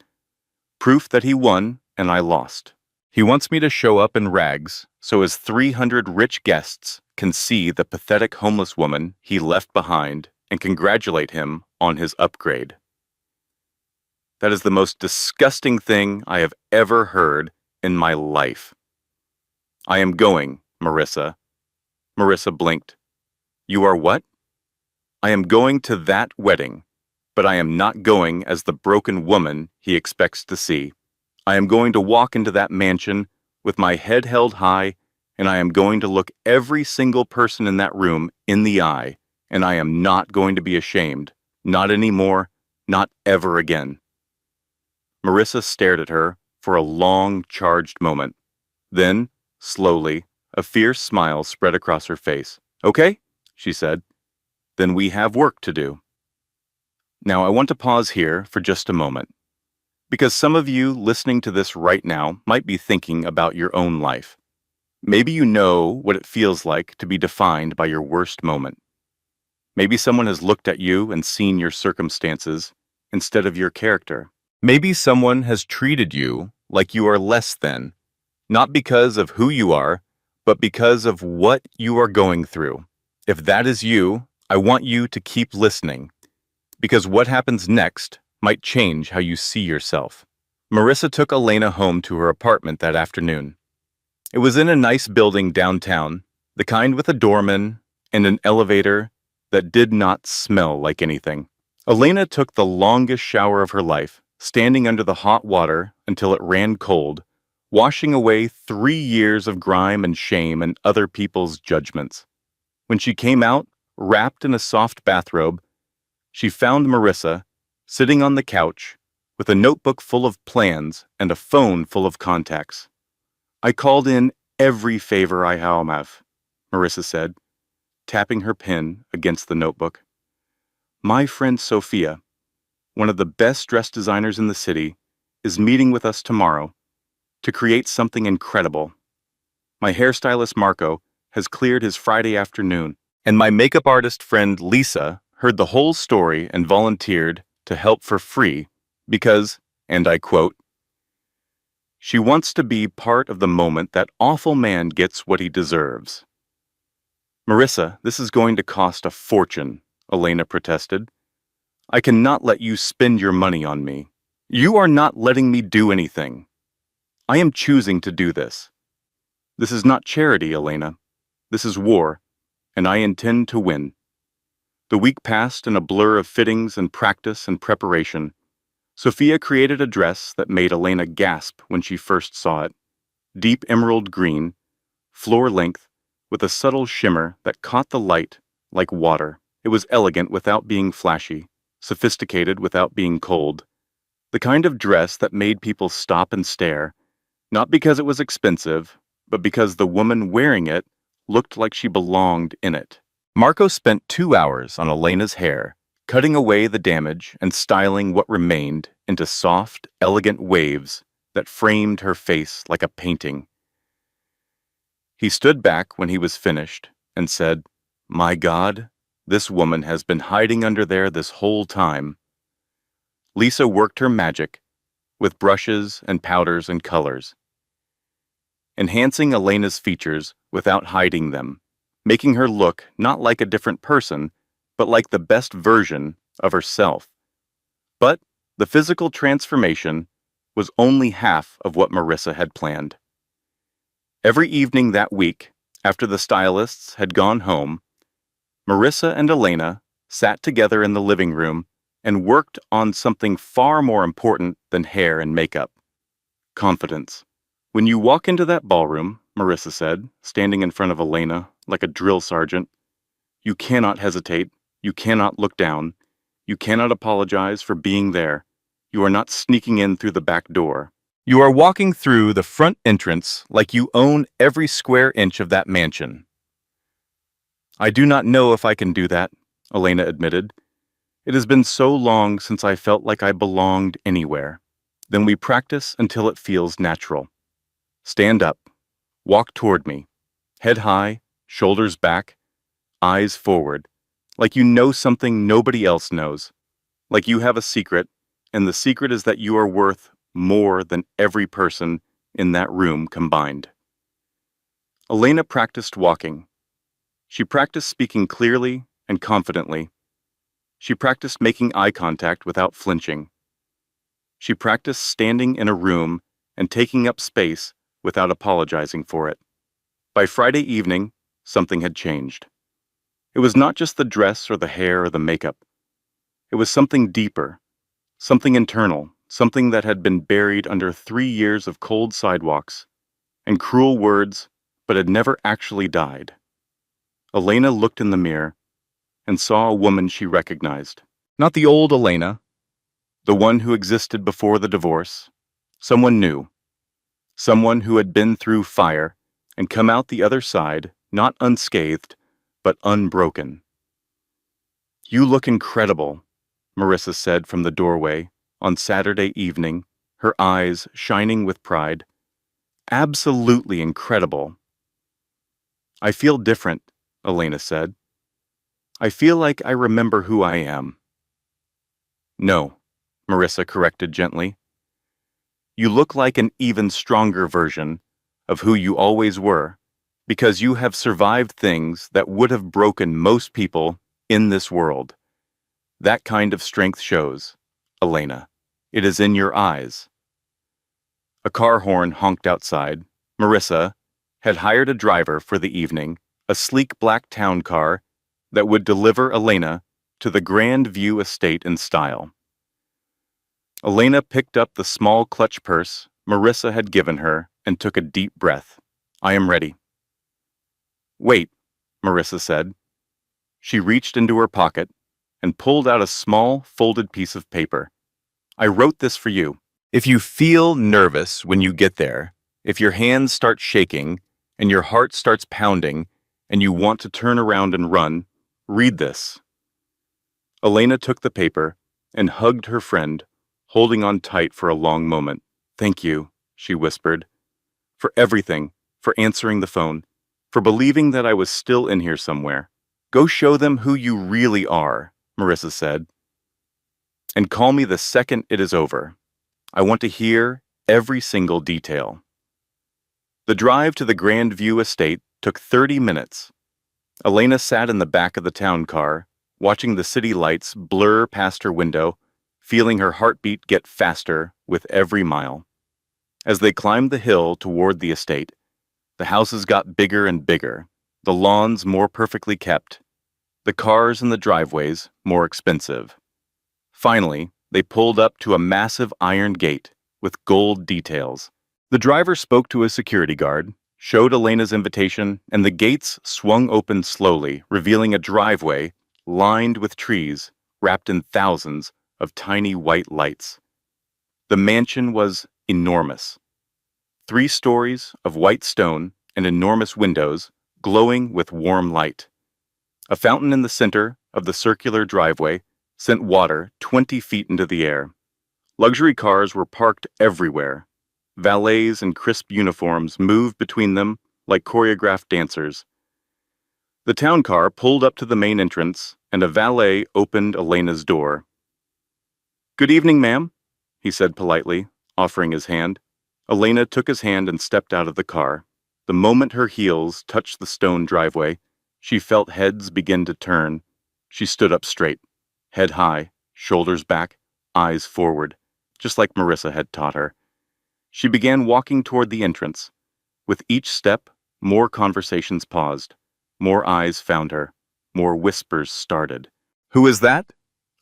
"Proof that he won and I lost. He wants me to show up in rags so his 300 rich guests can see the pathetic homeless woman he left behind and congratulate him on his upgrade." That is the most disgusting thing I have ever heard in my life. "I am going, Marissa." Marissa blinked. "You are what?" "I am going to that wedding, but I am not going as the broken woman he expects to see. I am going to walk into that mansion with my head held high, and I am going to look every single person in that room in the eye, and I am not going to be ashamed. Not anymore, not ever again." Marissa stared at her for a long, charged moment. Then, slowly, a fierce smile spread across her face. "Okay," she said. "Then we have work to do." Now, I want to pause here for just a moment, because some of you listening to this right now might be thinking about your own life. Maybe you know what it feels like to be defined by your worst moment. Maybe someone has looked at you and seen your circumstances instead of your character. Maybe someone has treated you like you are less than, not because of who you are, but because of what you are going through. If that is you, I want you to keep listening, because what happens next might change how you see yourself. Marissa took Elena home to her apartment that afternoon. It was in a nice building downtown, the kind with a doorman and an elevator that did not smell like anything. Elena took the longest shower of her life, standing under the hot water until it ran cold, washing away 3 years of grime and shame and other people's judgments. When she came out, wrapped in a soft bathrobe, she found Marissa sitting on the couch with a notebook full of plans and a phone full of contacts. "I called in every favor I have," Marissa said, tapping her pen against the notebook. "My friend Sophia, one of the best dress designers in the city, is meeting with us tomorrow to create something incredible. My hairstylist Marco has cleared his Friday afternoon, and my makeup artist friend Lisa heard the whole story and volunteered to help for free because, and I quote, she wants to be part of the moment that awful man gets what he deserves." "Marissa, this is going to cost a fortune," Elena protested. "I cannot let you spend your money on me. You are not letting me do anything. I am choosing to do this. This is not charity, Elena. This is war, and I intend to win." The week passed in a blur of fittings and practice and preparation. Sophia created a dress that made Elena gasp when she first saw it. Deep emerald green, floor length, with a subtle shimmer that caught the light like water. It was elegant without being flashy, sophisticated without being cold. The kind of dress that made people stop and stare, not because it was expensive, but because the woman wearing it looked like she belonged in it. Marco spent 2 hours on Elena's hair, cutting away the damage and styling what remained into soft, elegant waves that framed her face like a painting. He stood back when he was finished and said, "My God, this woman has been hiding under there this whole time." Lisa worked her magic with brushes and powders and colors, enhancing Elena's features without hiding them, making her look not like a different person, but like the best version of herself. But the physical transformation was only half of what Marissa had planned. Every evening that week, after the stylists had gone home, Marissa and Elena sat together in the living room and worked on something far more important than hair and makeup: confidence. "When you walk into that ballroom," Marissa said, standing in front of Elena like a drill sergeant, "you cannot hesitate, you cannot look down, you cannot apologize for being there. You are not sneaking in through the back door. You are walking through the front entrance like you own every square inch of that mansion. I do not know if I can do that, Elena admitted. It has been so long since I felt like I belonged anywhere. Then we practice until it feels natural. Stand up. Walk toward me. Head high, shoulders back, eyes forward. Like you know something nobody else knows. Like you have a secret, and the secret is that you are worth more than every person in that room combined. Elena practiced walking. She practiced speaking clearly and confidently. She practiced making eye contact without flinching. She practiced standing in a room and taking up space without apologizing for it. By Friday evening, something had changed. It was not just the dress or the hair or the makeup. It was something deeper, something internal, something that had been buried under 3 years of cold sidewalks and cruel words, but had never actually died. Elena looked in the mirror and saw a woman she recognized. Not the old Elena, the one who existed before the divorce. Someone new. Someone who had been through fire and come out the other side, not unscathed, but unbroken. You look incredible, Marissa said from the doorway on Saturday evening, her eyes shining with pride. Absolutely incredible. I feel different, Elena said. I feel like I remember who I am. No, Marissa corrected gently. You look like an even stronger version of who you always were, because you have survived things that would have broken most people in this world. That kind of strength shows, Elena. It is in your eyes. A car horn honked outside. Marissa had hired a driver for the evening, a sleek black town car that would deliver Elena to the Grand View estate in style. Elena picked up the small clutch purse Marissa had given her and took a deep breath. I am ready. Wait, Marissa said. She reached into her pocket and pulled out a small, folded piece of paper. I wrote this for you. If you feel nervous when you get there, if your hands start shaking and your heart starts pounding and you want to turn around and run, read this. Elena took the paper and hugged her friend, holding on tight for a long moment. Thank you, she whispered, for everything, for answering the phone, for believing that I was still in here somewhere. Go show them who you really are, Marissa said, and call me the second it is over. I want to hear every single detail. The drive to the Grand View estate took 30 minutes. Elena sat in the back of the town car, watching the city lights blur past her window, feeling her heartbeat get faster with every mile. As they climbed the hill toward the estate, the houses got bigger and bigger, the lawns more perfectly kept, the cars in the driveways more expensive. Finally, they pulled up to a massive iron gate with gold details. The driver spoke to a security guard, showed Elena's invitation, and the gates swung open slowly, revealing a driveway lined with trees wrapped in thousands of tiny white lights. The mansion was enormous. 3 stories of white stone and enormous windows glowing with warm light. A fountain in the center of the circular driveway sent water 20 feet into the air. Luxury cars were parked everywhere. Valets in crisp uniforms moved between them like choreographed dancers. The town car pulled up to the main entrance, and a valet opened Elena's door. Good evening, ma'am, he said politely, offering his hand. Elena took his hand and stepped out of the car. The moment her heels touched the stone driveway, she felt heads begin to turn. She stood up straight, head high, shoulders back, eyes forward, just like Marissa had taught her. She began walking toward the entrance. With each step, more conversations paused. More eyes found her. More whispers started. Who is that?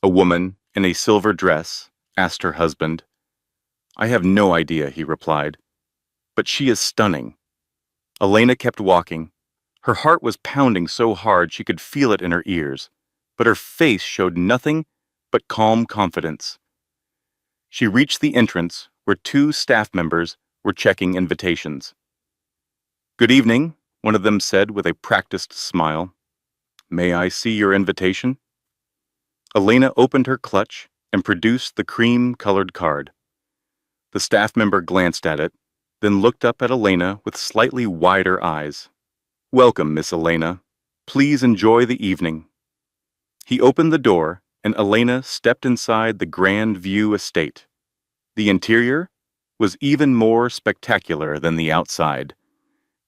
A woman in a silver dress asked her husband. I have no idea, he replied. But she is stunning. Elena kept walking. Her heart was pounding so hard she could feel it in her ears, but her face showed nothing but calm confidence. She reached the entrance where two staff members were checking invitations. "Good evening," one of them said with a practiced smile. "May I see your invitation?" Elena opened her clutch and produced the cream-colored card. The staff member glanced at it, then looked up at Elena with slightly wider eyes. "Welcome, Miss Elena. Please enjoy the evening." He opened the door, and Elena stepped inside the Grand View estate. The interior was even more spectacular than the outside.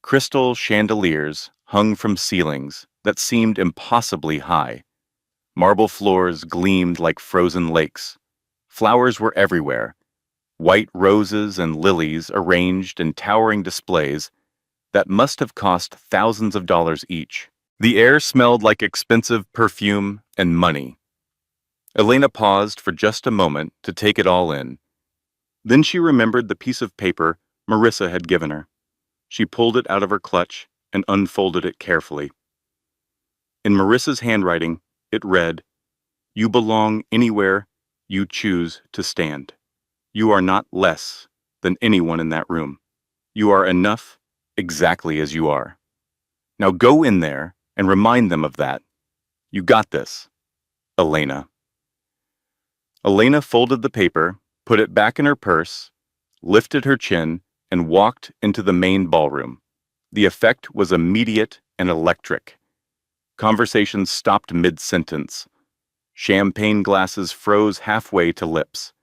Crystal chandeliers hung from ceilings that seemed impossibly high. Marble floors gleamed like frozen lakes. Flowers were everywhere, white roses and lilies arranged in towering displays that must have cost thousands of dollars each. The air smelled like expensive perfume and money. Elena paused for just a moment to take it all in. Then she remembered the piece of paper Marissa had given her. She pulled it out of her clutch and unfolded it carefully. In Marissa's handwriting, it read, "You belong anywhere you choose to stand. You are not less than anyone in that room. You are enough exactly as you are. Now go in there and remind them of that. You got this, Elena." Elena folded the paper, put it back in her purse, lifted her chin, and walked into the main ballroom. The effect was immediate and electric. Conversations stopped mid-sentence. Champagne glasses froze halfway to lips.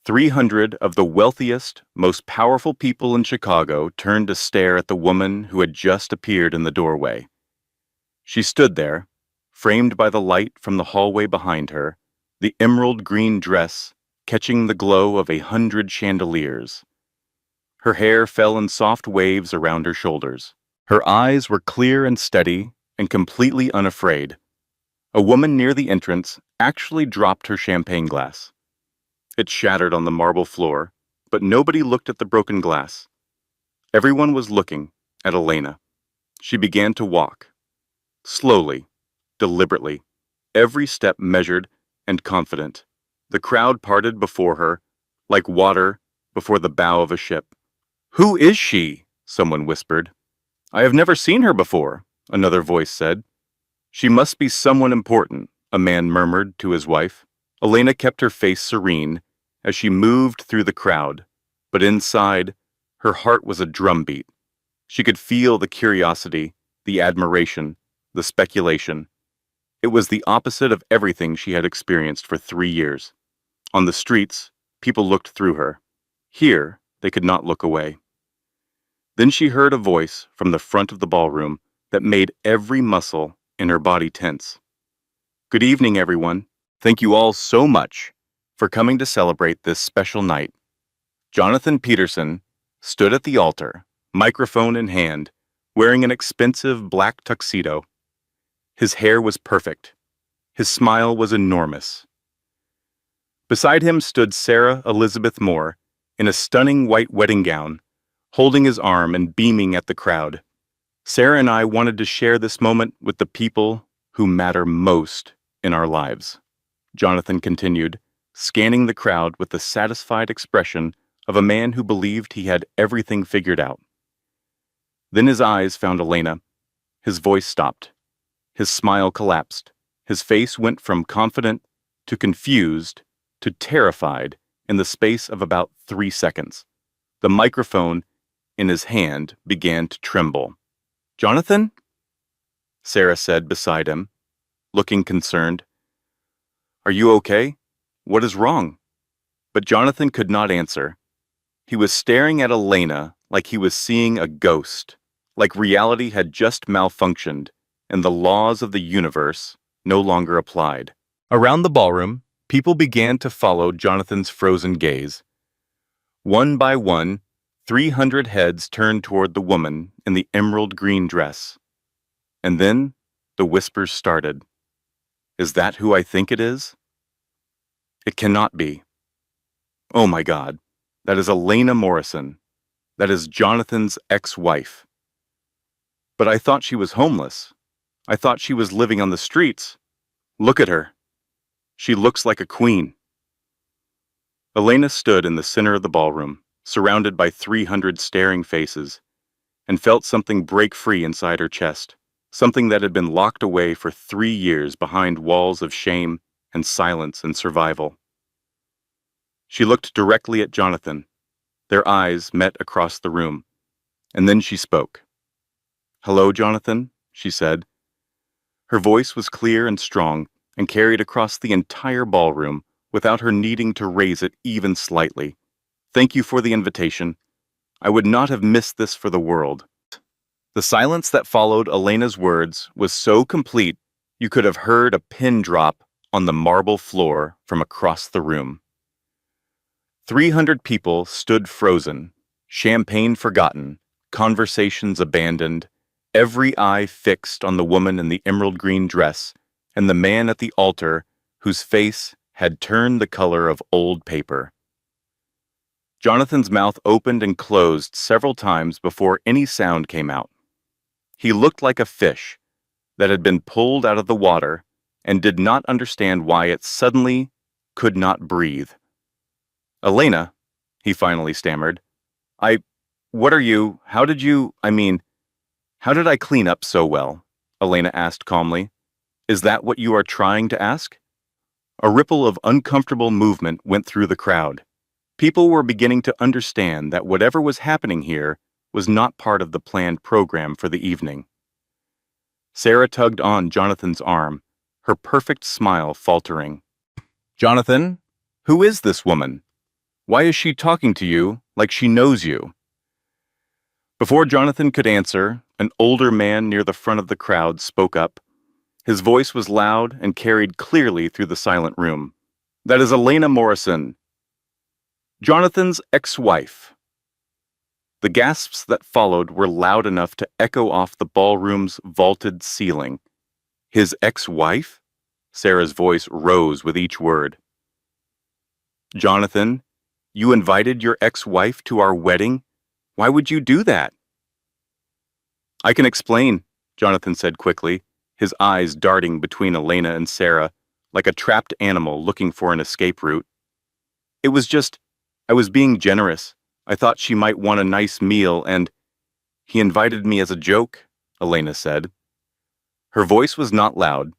300 of the wealthiest, most powerful people in Chicago turned to stare at the woman who had just appeared in the doorway. She stood there, framed by the light from the hallway behind her, the emerald green dress catching the glow of 100 chandeliers. Her hair fell in soft waves around her shoulders. Her eyes were clear and steady and completely unafraid. A woman near the entrance actually dropped her champagne glass. It shattered on the marble floor, but nobody looked at the broken glass. Everyone was looking at Elena. She began to walk. Slowly, deliberately, every step measured and confident. The crowd parted before her, like water before the bow of a ship. "Who is she?" someone whispered. "I have never seen her before," another voice said. "She must be someone important," a man murmured to his wife. Elena kept her face serene as she moved through the crowd, but inside, her heart was a drumbeat. She could feel the curiosity, the admiration, the speculation. It was the opposite of everything she had experienced for 3 years. On the streets, people looked through her. Here, they could not look away. Then she heard a voice from the front of the ballroom that made every muscle in her body tense. "Good evening, everyone. Thank you all so much for coming to celebrate this special night." Jonathan Peterson stood at the altar, microphone in hand, wearing an expensive black tuxedo. His hair was perfect. His smile was enormous. Beside him stood Sarah Elizabeth Moore in a stunning white wedding gown, holding his arm and beaming at the crowd. "Sarah and I wanted to share this moment with the people who matter most in our lives," Jonathan continued, scanning the crowd with the satisfied expression of a man who believed he had everything figured out. Then his eyes found Elena. His voice stopped. His smile collapsed. His face went from confident to confused to terrified in the space of about 3 seconds. The microphone in his hand began to tremble. "Jonathan?" Sarah said beside him, looking concerned. "Are you okay? What is wrong?" But Jonathan could not answer. He was staring at Elena like he was seeing a ghost, like reality had just malfunctioned and the laws of the universe no longer applied. Around the ballroom, people began to follow Jonathan's frozen gaze. One by one, 300 heads turned toward the woman in the emerald green dress. And then the whispers started. "Is that who I think it is? It cannot be. Oh my God, that is Elena Morrison. That is Jonathan's ex-wife. But I thought she was homeless. I thought she was living on the streets. Look at her. She looks like a queen." Elena stood in the center of the ballroom, surrounded by 300 staring faces, and felt something break free inside her chest, something that had been locked away for 3 years behind walls of shame and silence and survival. She looked directly at Jonathan. Their eyes met across the room, and then she spoke. "Hello, Jonathan," she said. Her voice was clear and strong and carried across the entire ballroom without her needing to raise it even slightly. "Thank you for the invitation. I would not have missed this for the world." The silence that followed Elena's words was so complete you could have heard a pin drop on the marble floor from across the room. 300 people stood frozen, champagne forgotten, conversations abandoned, every eye fixed on the woman in the emerald green dress and the man at the altar whose face had turned the color of old paper. Jonathan's mouth opened and closed several times before any sound came out. He looked like a fish that had been pulled out of the water and did not understand why it suddenly could not breathe. "Elena," he finally stammered, what are you, how did I clean up so well?" Elena asked calmly. "Is that what you are trying to ask?" A ripple of uncomfortable movement went through the crowd. People were beginning to understand that whatever was happening here was not part of the planned program for the evening. Sarah tugged on Jonathan's arm, her perfect smile faltering. "Jonathan, who is this woman? Why is she talking to you like she knows you?" Before Jonathan could answer, an older man near the front of the crowd spoke up. His voice was loud and carried clearly through the silent room. "That is Elena Morrison, Jonathan's ex-wife." The gasps that followed were loud enough to echo off the ballroom's vaulted ceiling. "His ex-wife?" Sarah's voice rose with each word. "Jonathan, you invited your ex-wife to our wedding? Why would you do that?" "I can explain," Jonathan said quickly, his eyes darting between Elena and Sarah like a trapped animal looking for an escape route. "It was just, I was being generous. I thought she might want a nice meal and—" "He invited me as a joke," Elena said. Her voice was not loud.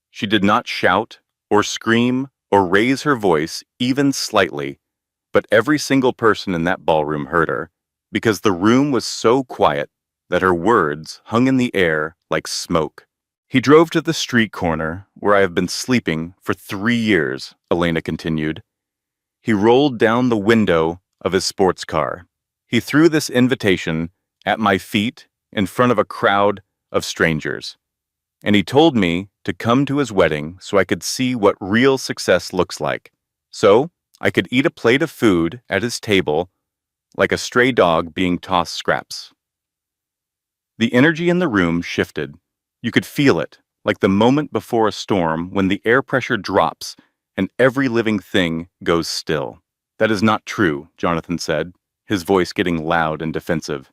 She did not shout or scream or raise her voice even slightly, but every single person in that ballroom heard her, because the room was so quiet that her words hung in the air like smoke. "He drove to the street corner where I have been sleeping for 3 years," Elena continued. "He rolled down the window of his sports car. He threw this invitation at my feet in front of a crowd of strangers. And he told me to come to his wedding so I could see what real success looks like. So I could eat a plate of food at his table like a stray dog being tossed scraps." The energy in the room shifted. You could feel it, like the moment before a storm when the air pressure drops and every living thing goes still. "That is not true," Jonathan said, his voice getting loud and defensive.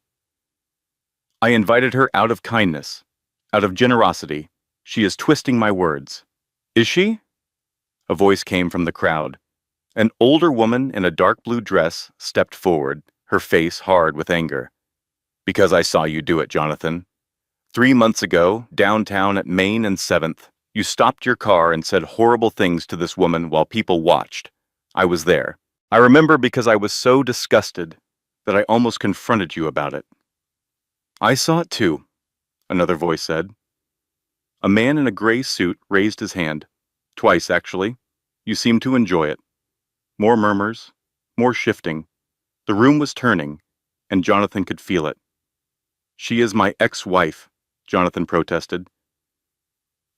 "I invited her out of kindness, out of generosity. She is twisting my words." "Is she?" A voice came from the crowd. An older woman in a dark blue dress stepped forward, her face hard with anger. "Because I saw you do it, Jonathan. 3 months ago, downtown at Main and 7th, you stopped your car and said horrible things to this woman while people watched. I was there. I remember because I was so disgusted that I almost confronted you about it." "I saw it too," another voice said. A man in a gray suit raised his hand. Twice, actually. "You seemed to enjoy it." More murmurs, more shifting. The room was turning, and Jonathan could feel it. "She is my ex-wife," Jonathan protested.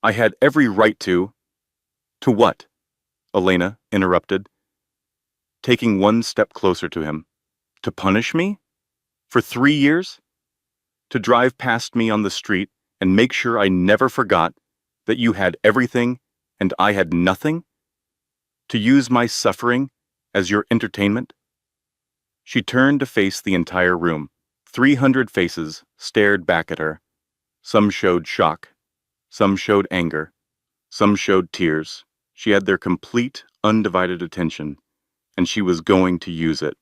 "I had every right to—" "To what?" Elena interrupted, taking one step closer to him. "To punish me? For 3 years? To drive past me on the street and make sure I never forgot that you had everything and I had nothing? To use my suffering as your entertainment?" She turned to face the entire room. 300 faces stared back at her. Some showed shock. Some showed anger. Some showed tears. She had their complete, undivided attention. and she was going to use it.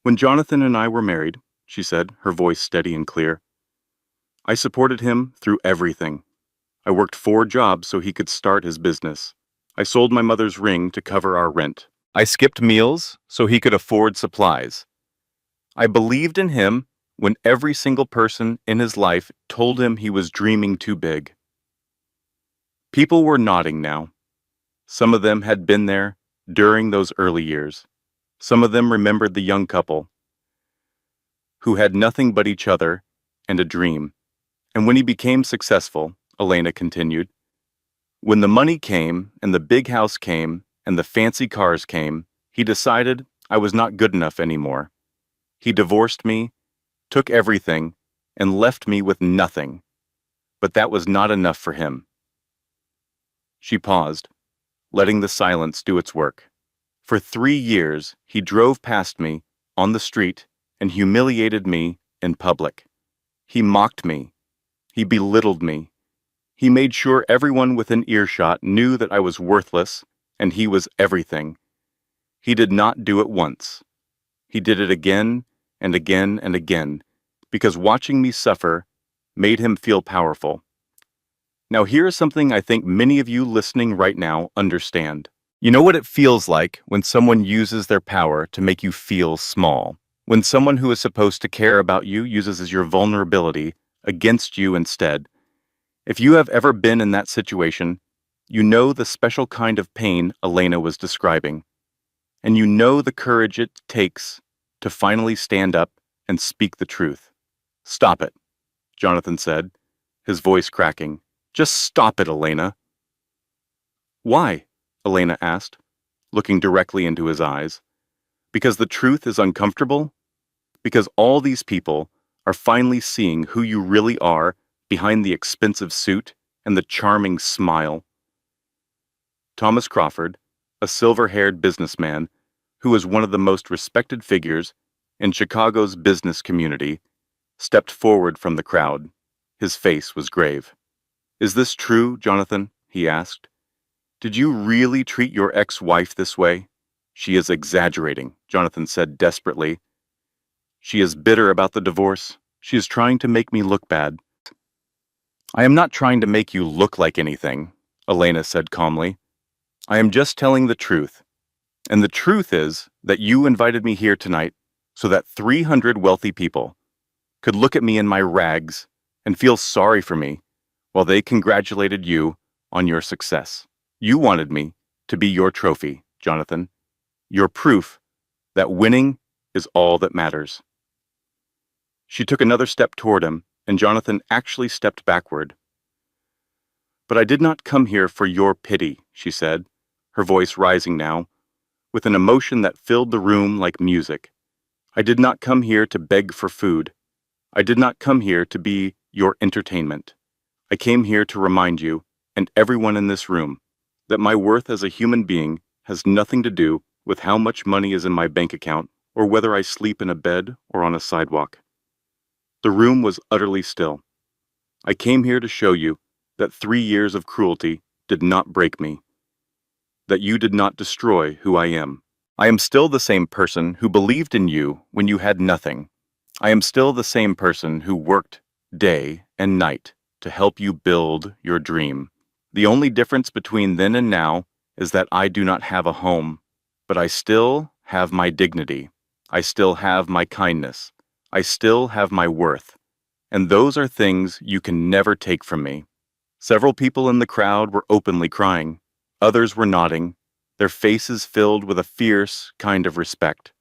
When Jonathan and I were married, she said, her voice steady and clear, I supported him through everything. I worked 4 jobs so he could start his business. I sold my mother's ring to cover our rent. I skipped meals so he could afford supplies. I believed in him when every single person in his life told him he was dreaming too big. People were nodding now. Some of them had been there during those early years. Some of them remembered the young couple who had nothing but each other and a dream. And when he became successful, Elena continued, when the money came and the big house came and the fancy cars came, he decided I was not good enough anymore. He divorced me, took everything, and left me with nothing. But that was not enough for him. She paused, letting the silence do its work. For 3 years, he drove past me on the street and humiliated me in public. He mocked me. He belittled me. He made sure everyone within earshot knew that I was worthless and he was everything. He did not do it once. He did it again and again and again, because watching me suffer made him feel powerful. Now here is something I think many of you listening right now understand. You know what it feels like when someone uses their power to make you feel small. When someone who is supposed to care about you uses your vulnerability against you instead. If you have ever been in that situation, you know the special kind of pain Elena was describing. And you know the courage it takes to finally stand up and speak the truth. Stop it, Jonathan said, his voice cracking. Just stop it, Elena. Why? Elena asked, looking directly into his eyes. Because the truth is uncomfortable? Because all these people are finally seeing who you really are behind the expensive suit and the charming smile. Thomas Crawford, a silver-haired businessman who was one of the most respected figures in Chicago's business community, stepped forward from the crowd. His face was grave. Is this true, Jonathan? He asked. Did you really treat your ex-wife this way? She is exaggerating, Jonathan said desperately. She is bitter about the divorce. She is trying to make me look bad. I am not trying to make you look like anything, Elena said calmly. I am just telling the truth. And the truth is that you invited me here tonight so that 300 wealthy people could look at me in my rags and feel sorry for me while they congratulated you on your success. You wanted me to be your trophy, Jonathan, your proof that winning is all that matters. She took another step toward him, and Jonathan actually stepped backward. But I did not come here for your pity, she said, her voice rising now, with an emotion that filled the room like music. I did not come here to beg for food. I did not come here to be your entertainment. I came here to remind you, and everyone in this room, that my worth as a human being has nothing to do with how much money is in my bank account or whether I sleep in a bed or on a sidewalk. The room was utterly still. I came here to show you that 3 years of cruelty did not break me, that you did not destroy who I am. I am still the same person who believed in you when you had nothing. I am still the same person who worked day and night to help you build your dream. The only difference between then and now is that I do not have a home, but I still have my dignity. I still have my kindness. I still have my worth. And those are things you can never take from me. Several people in the crowd were openly crying. Others were nodding, their faces filled with a fierce kind of respect.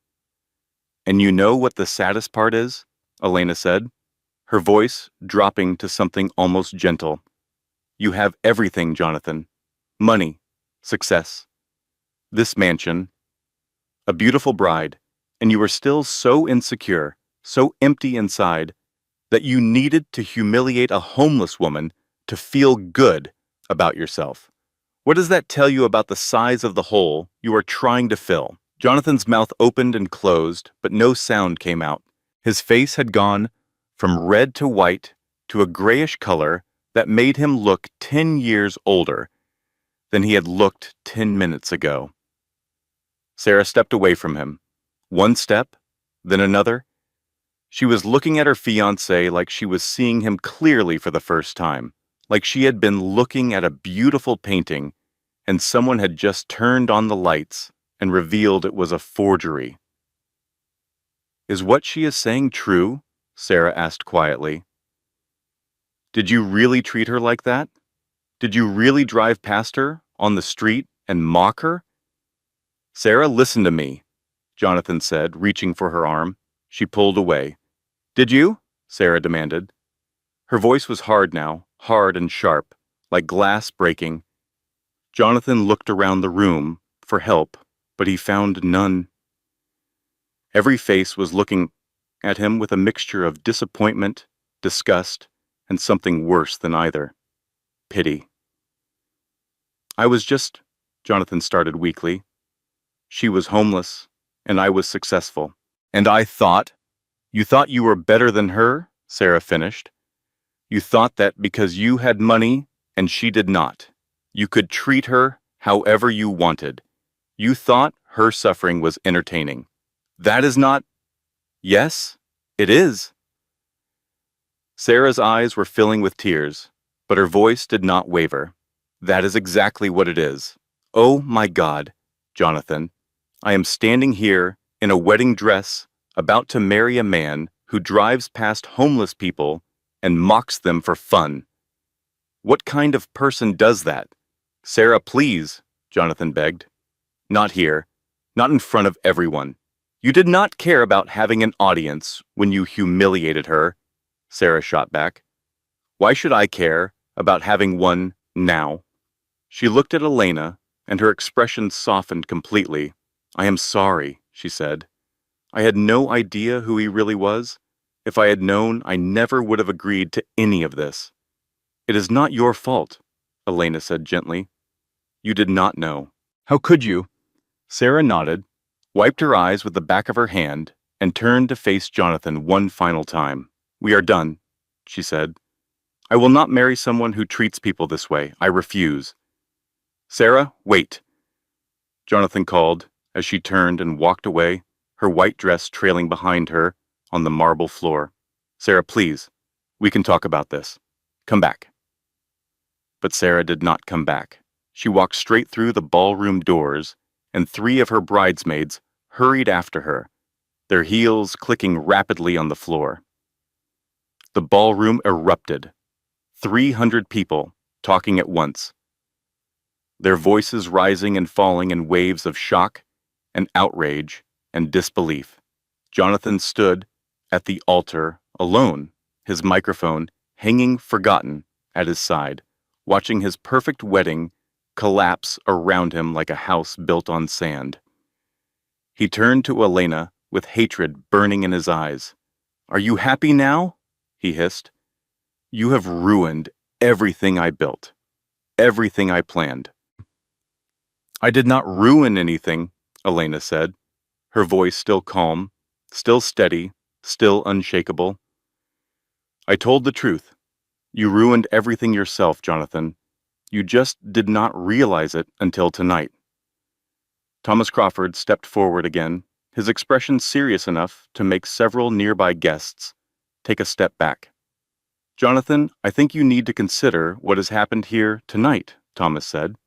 And you know what the saddest part is? Elena said, her voice dropping to something almost gentle. You have everything, Jonathan. Money, success, this mansion, a beautiful bride, and you are still so insecure, so empty inside, that you needed to humiliate a homeless woman to feel good about yourself. What does that tell you about the size of the hole you are trying to fill? Jonathan's mouth opened and closed, but no sound came out. His face had gone from red to white to a grayish color that made him look 10 years older than he had looked 10 minutes ago. Sarah stepped away from him. One step, then another. She was looking at her fiancé like she was seeing him clearly for the first time, like she had been looking at a beautiful painting and someone had just turned on the lights and revealed it was a forgery. "Is what she is saying true?" Sarah asked quietly. "Did you really treat her like that? Did you really drive past her on the street and mock her?" "Sarah, listen to me," Jonathan said, reaching for her arm. She pulled away. "Did you?" Sarah demanded. Her voice was hard now, hard and sharp, like glass breaking. Jonathan looked around the room for help, but he found none. Every face was looking at him with a mixture of disappointment, disgust, and something worse than either. Pity. "I was just," Jonathan started weakly. "She was homeless, and I was successful. And I thought—" "You thought you were better than her?" Sarah finished. "You thought that because you had money and she did not, you could treat her however you wanted. You thought her suffering was entertaining. That is not—" "Yes, it is." Sarah's eyes were filling with tears, but her voice did not waver. "That is exactly what it is. Oh my God, Jonathan, I am standing here in a wedding dress, about to marry a man who drives past homeless people and mocks them for fun. What kind of person does that?" "Sarah, please," Jonathan begged. "Not here. Not in front of everyone. You did not care about having an audience when you humiliated her," Sarah shot back. "Why should I care about having one now?" She looked at Elena, and her expression softened completely. "I am sorry," she said. "I had no idea who he really was. If I had known, I never would have agreed to any of this." "It is not your fault," Elena said gently. "You did not know. How could you?" Sarah nodded, wiped her eyes with the back of her hand, and turned to face Jonathan one final time. "We are done," she said. "I will not marry someone who treats people this way. I refuse." "Sarah, wait," Jonathan called as she turned and walked away, her white dress trailing behind her on the marble floor. "Sarah, please, we can talk about this. Come back." But Sarah did not come back. She walked straight through the ballroom doors, and 3 of her bridesmaids hurried after her, their heels clicking rapidly on the floor. The ballroom erupted. 300 people talking at once, their voices rising and falling in waves of shock and outrage and disbelief. Jonathan stood at the altar alone, his microphone hanging forgotten at his side, watching his perfect wedding collapse around him like a house built on sand. He turned to Elena with hatred burning in his eyes. "Are you happy now?" he hissed. "You have ruined everything I built, everything I planned." "I did not ruin anything," Elena said, her voice still calm, still steady, still unshakable. "I told the truth. You ruined everything yourself, Jonathan. You just did not realize it until tonight." Thomas Crawford stepped forward again, his expression serious enough to make several nearby guests take a step back. "Jonathan, I think you need to consider what has happened here tonight," Thomas said.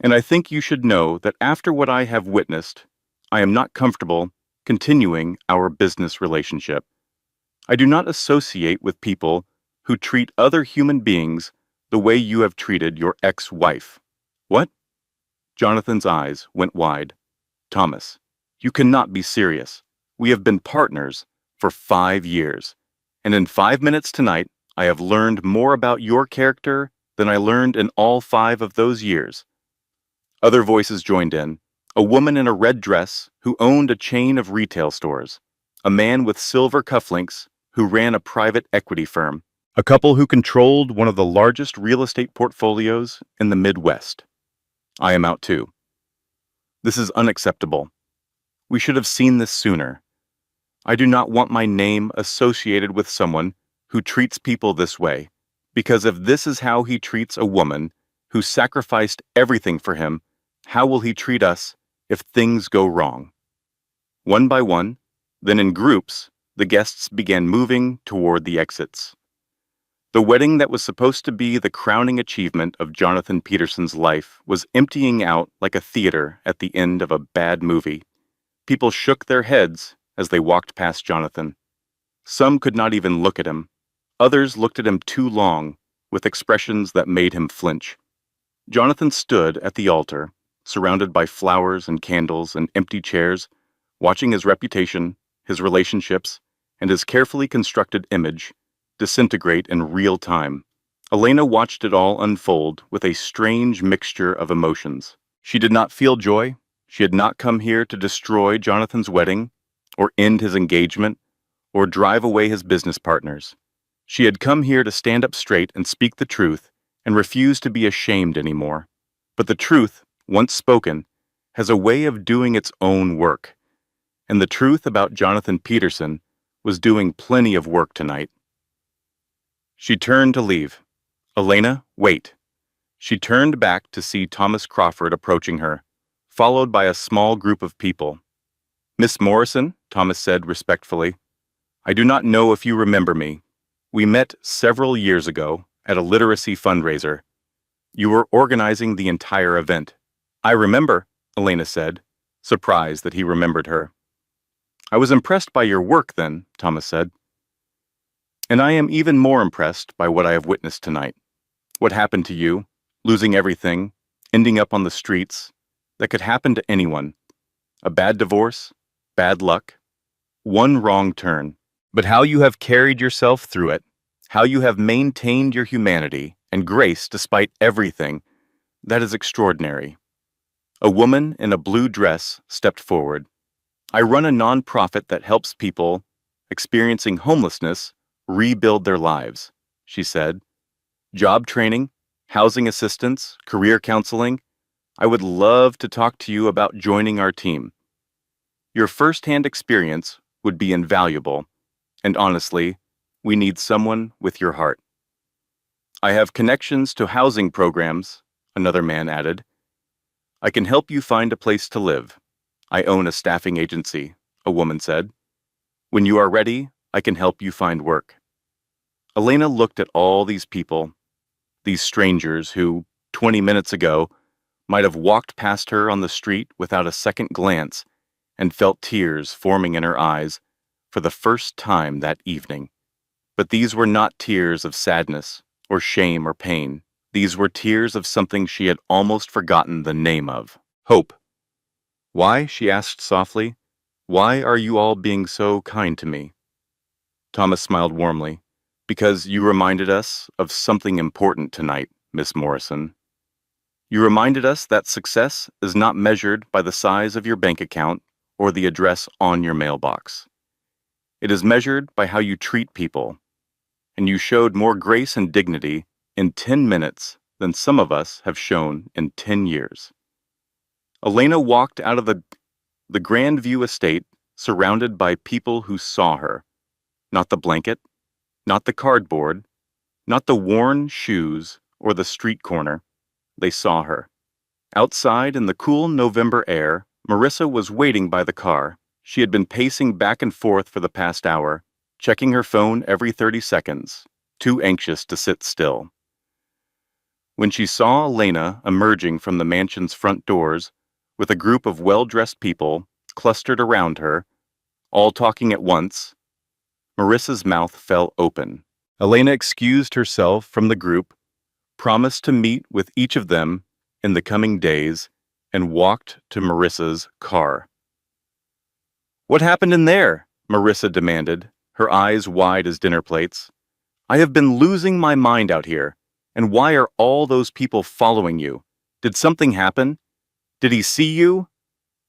"And I think you should know that after what I have witnessed, I am not comfortable continuing our business relationship. I do not associate with people who treat other human beings the way you have treated your ex-wife." "What?" Jonathan's eyes went wide. "Thomas, you cannot be serious. We have been partners for 5 years. And in 5 minutes tonight, I have learned more about your character than I learned in all 5 of those years." Other voices joined in. A woman in a red dress who owned a chain of retail stores. A man with silver cufflinks who ran a private equity firm. A couple who controlled one of the largest real estate portfolios in the Midwest. "I am out too. This is unacceptable. We should have seen this sooner. I do not want my name associated with someone who treats people this way, because if this is how he treats a woman who sacrificed everything for him, how will he treat us if things go wrong. One by one, then in groups, the guests began moving toward the exits. The wedding that was supposed to be the crowning achievement of Jonathan Peterson's life was emptying out like a theater at the end of a bad movie. People shook their heads as they walked past Jonathan. Some could not even look at him. Others looked at him too long, with expressions that made him flinch. Jonathan stood at the altar, surrounded by flowers and candles and empty chairs, watching his reputation, his relationships, and his carefully constructed image disintegrate in real time. Elena watched it all unfold with a strange mixture of emotions. She did not feel joy. She had not come here to destroy Jonathan's wedding, or end his engagement, or drive away his business partners. She had come here to stand up straight and speak the truth and refuse to be ashamed anymore. But the truth, once spoken, has a way of doing its own work. And the truth about Jonathan Peterson was doing plenty of work tonight. She turned to leave. Elena, wait. She turned back to see Thomas Crawford approaching her, followed by a small group of people. Miss Morrison, Thomas said respectfully, I do not know if you remember me. We met several years ago at a literacy fundraiser. You were organizing the entire event. I remember, Elena said, surprised that he remembered her. I was impressed by your work then, Thomas said. And I am even more impressed by what I have witnessed tonight. What happened to you, losing everything, ending up on the streets, that could happen to anyone. A bad divorce, bad luck, one wrong turn. But how you have carried yourself through it, how you have maintained your humanity and grace despite everything, that is extraordinary. A woman in a blue dress stepped forward. I run a nonprofit that helps people experiencing homelessness rebuild their lives, she said. Job training, housing assistance, career counseling. I would love to talk to you about joining our team. Your first-hand experience would be invaluable, and honestly, we need someone with your heart. I have connections to housing programs, another man added. I can help you find a place to live. I own a staffing agency, a woman said. When you are ready, I can help you find work. Elena looked at all these people, these strangers who, 20 minutes ago, might have walked past her on the street without a second glance and felt tears forming in her eyes for the first time that evening. But these were not tears of sadness or shame or pain. These were tears of something she had almost forgotten the name of. Hope. Why? She asked softly. Why are you all being so kind to me? Thomas smiled warmly. Because you reminded us of something important tonight, Miss Morrison. You reminded us that success is not measured by the size of your bank account or the address on your mailbox. It is measured by how you treat people, and you showed more grace and dignity in 10 minutes than some of us have shown in 10 years. Elena walked out of the Grandview estate surrounded by people who saw her, not the blanket, not the cardboard, not the worn shoes or the street corner. They saw her. Outside in the cool November air, Marissa was waiting by the car. She had been pacing back and forth for the past hour, checking her phone every 30 seconds, too anxious to sit still. When she saw Elena emerging from the mansion's front doors, with a group of well-dressed people clustered around her, all talking at once, Marissa's mouth fell open. Elena excused herself from the group, promised to meet with each of them in the coming days, and walked to Marissa's car. What happened in there? Marissa demanded, her eyes wide as dinner plates. I have been losing my mind out here. And why are all those people following you? Did something happen? Did he see you?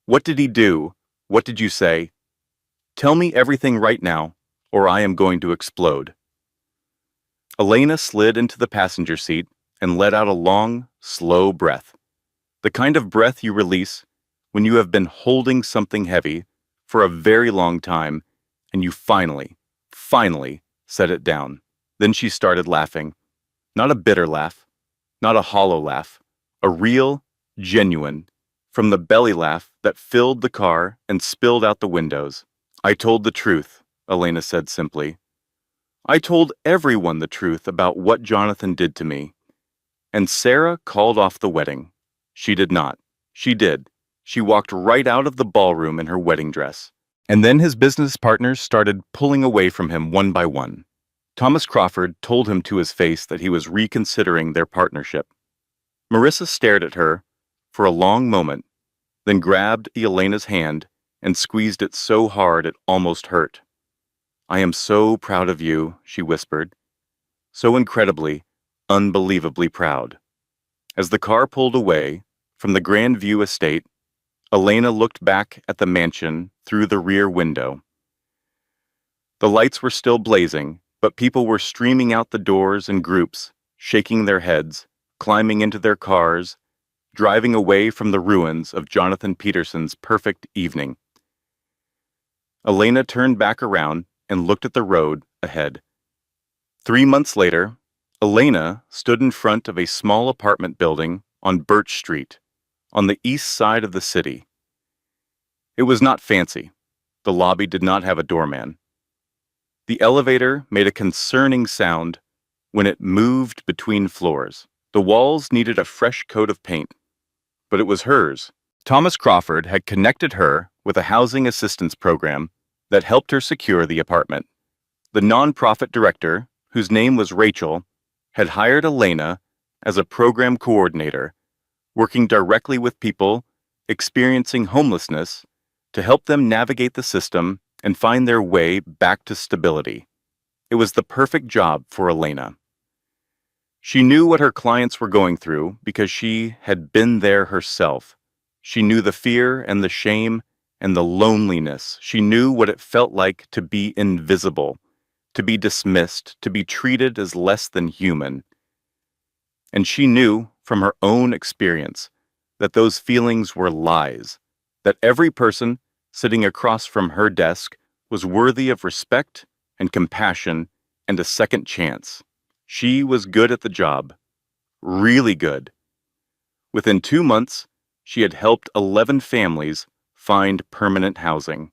What did he do? What did you say? Tell me everything right now, or I am going to explode. Elena slid into the passenger seat and let out a long, slow breath. The kind of breath you release when you have been holding something heavy for a very long time and you finally set it down. Then she started laughing. Not a bitter laugh, not a hollow laugh, a real, genuine, from the belly laugh that filled the car and spilled out the windows. "I told the truth," Elena said simply. "I told everyone the truth about what Jonathan did to me." And Sarah called off the wedding. She did not. She did. She walked right out of the ballroom in her wedding dress. And then his business partners started pulling away from him one by one. Thomas Crawford told him to his face that he was reconsidering their partnership. Marissa stared at her for a long moment, then grabbed Elena's hand and squeezed it so hard it almost hurt. "I am so proud of you," she whispered. "So incredibly, unbelievably proud." As the car pulled away from the Grandview estate, Elena looked back at the mansion through the rear window. The lights were still blazing, but people were streaming out the doors in groups, shaking their heads, climbing into their cars, driving away from the ruins of Jonathan Peterson's perfect evening. Elena turned back around and looked at the road ahead. 3 months later, Elena stood in front of a small apartment building on Birch Street, on the east side of the city. It was not fancy. The lobby did not have a doorman. The elevator made a concerning sound when it moved between floors. The walls needed a fresh coat of paint, but it was hers. Thomas Crawford had connected her with a housing assistance program that helped her secure the apartment. The nonprofit director, whose name was Rachel, had hired Elena as a program coordinator, working directly with people experiencing homelessness to help them navigate the system and find their way back to stability. It was the perfect job for Elena. She knew what her clients were going through because she had been there herself. She knew the fear and the shame and the loneliness. She knew what it felt like to be invisible, to be dismissed, to be treated as less than human. And she knew from her own experience that those feelings were lies, that every person sitting across from her desk was worthy of respect and compassion and a second chance. She was good at the job, really good. Within 2 months, she had helped 11 families find permanent housing.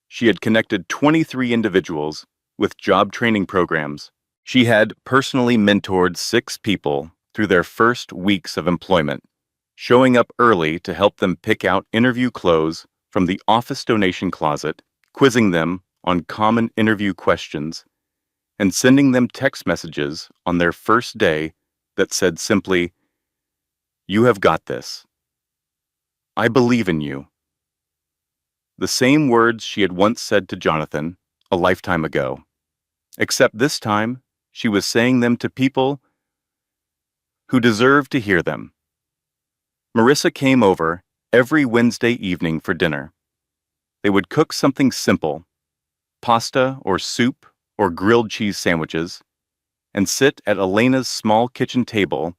She had connected 23 individuals with job training programs. She had personally mentored 6 people through their first weeks of employment, showing up early to help them pick out interview clothes from the office donation closet, quizzing them on common interview questions, and sending them text messages on their first day that said simply, "You have got this. I believe in you." The same words she had once said to Jonathan a lifetime ago, except this time she was saying them to people who deserved to hear them. Marissa came over every Wednesday evening for dinner. They would cook something simple, pasta or soup or grilled cheese sandwiches, and sit at Elena's small kitchen table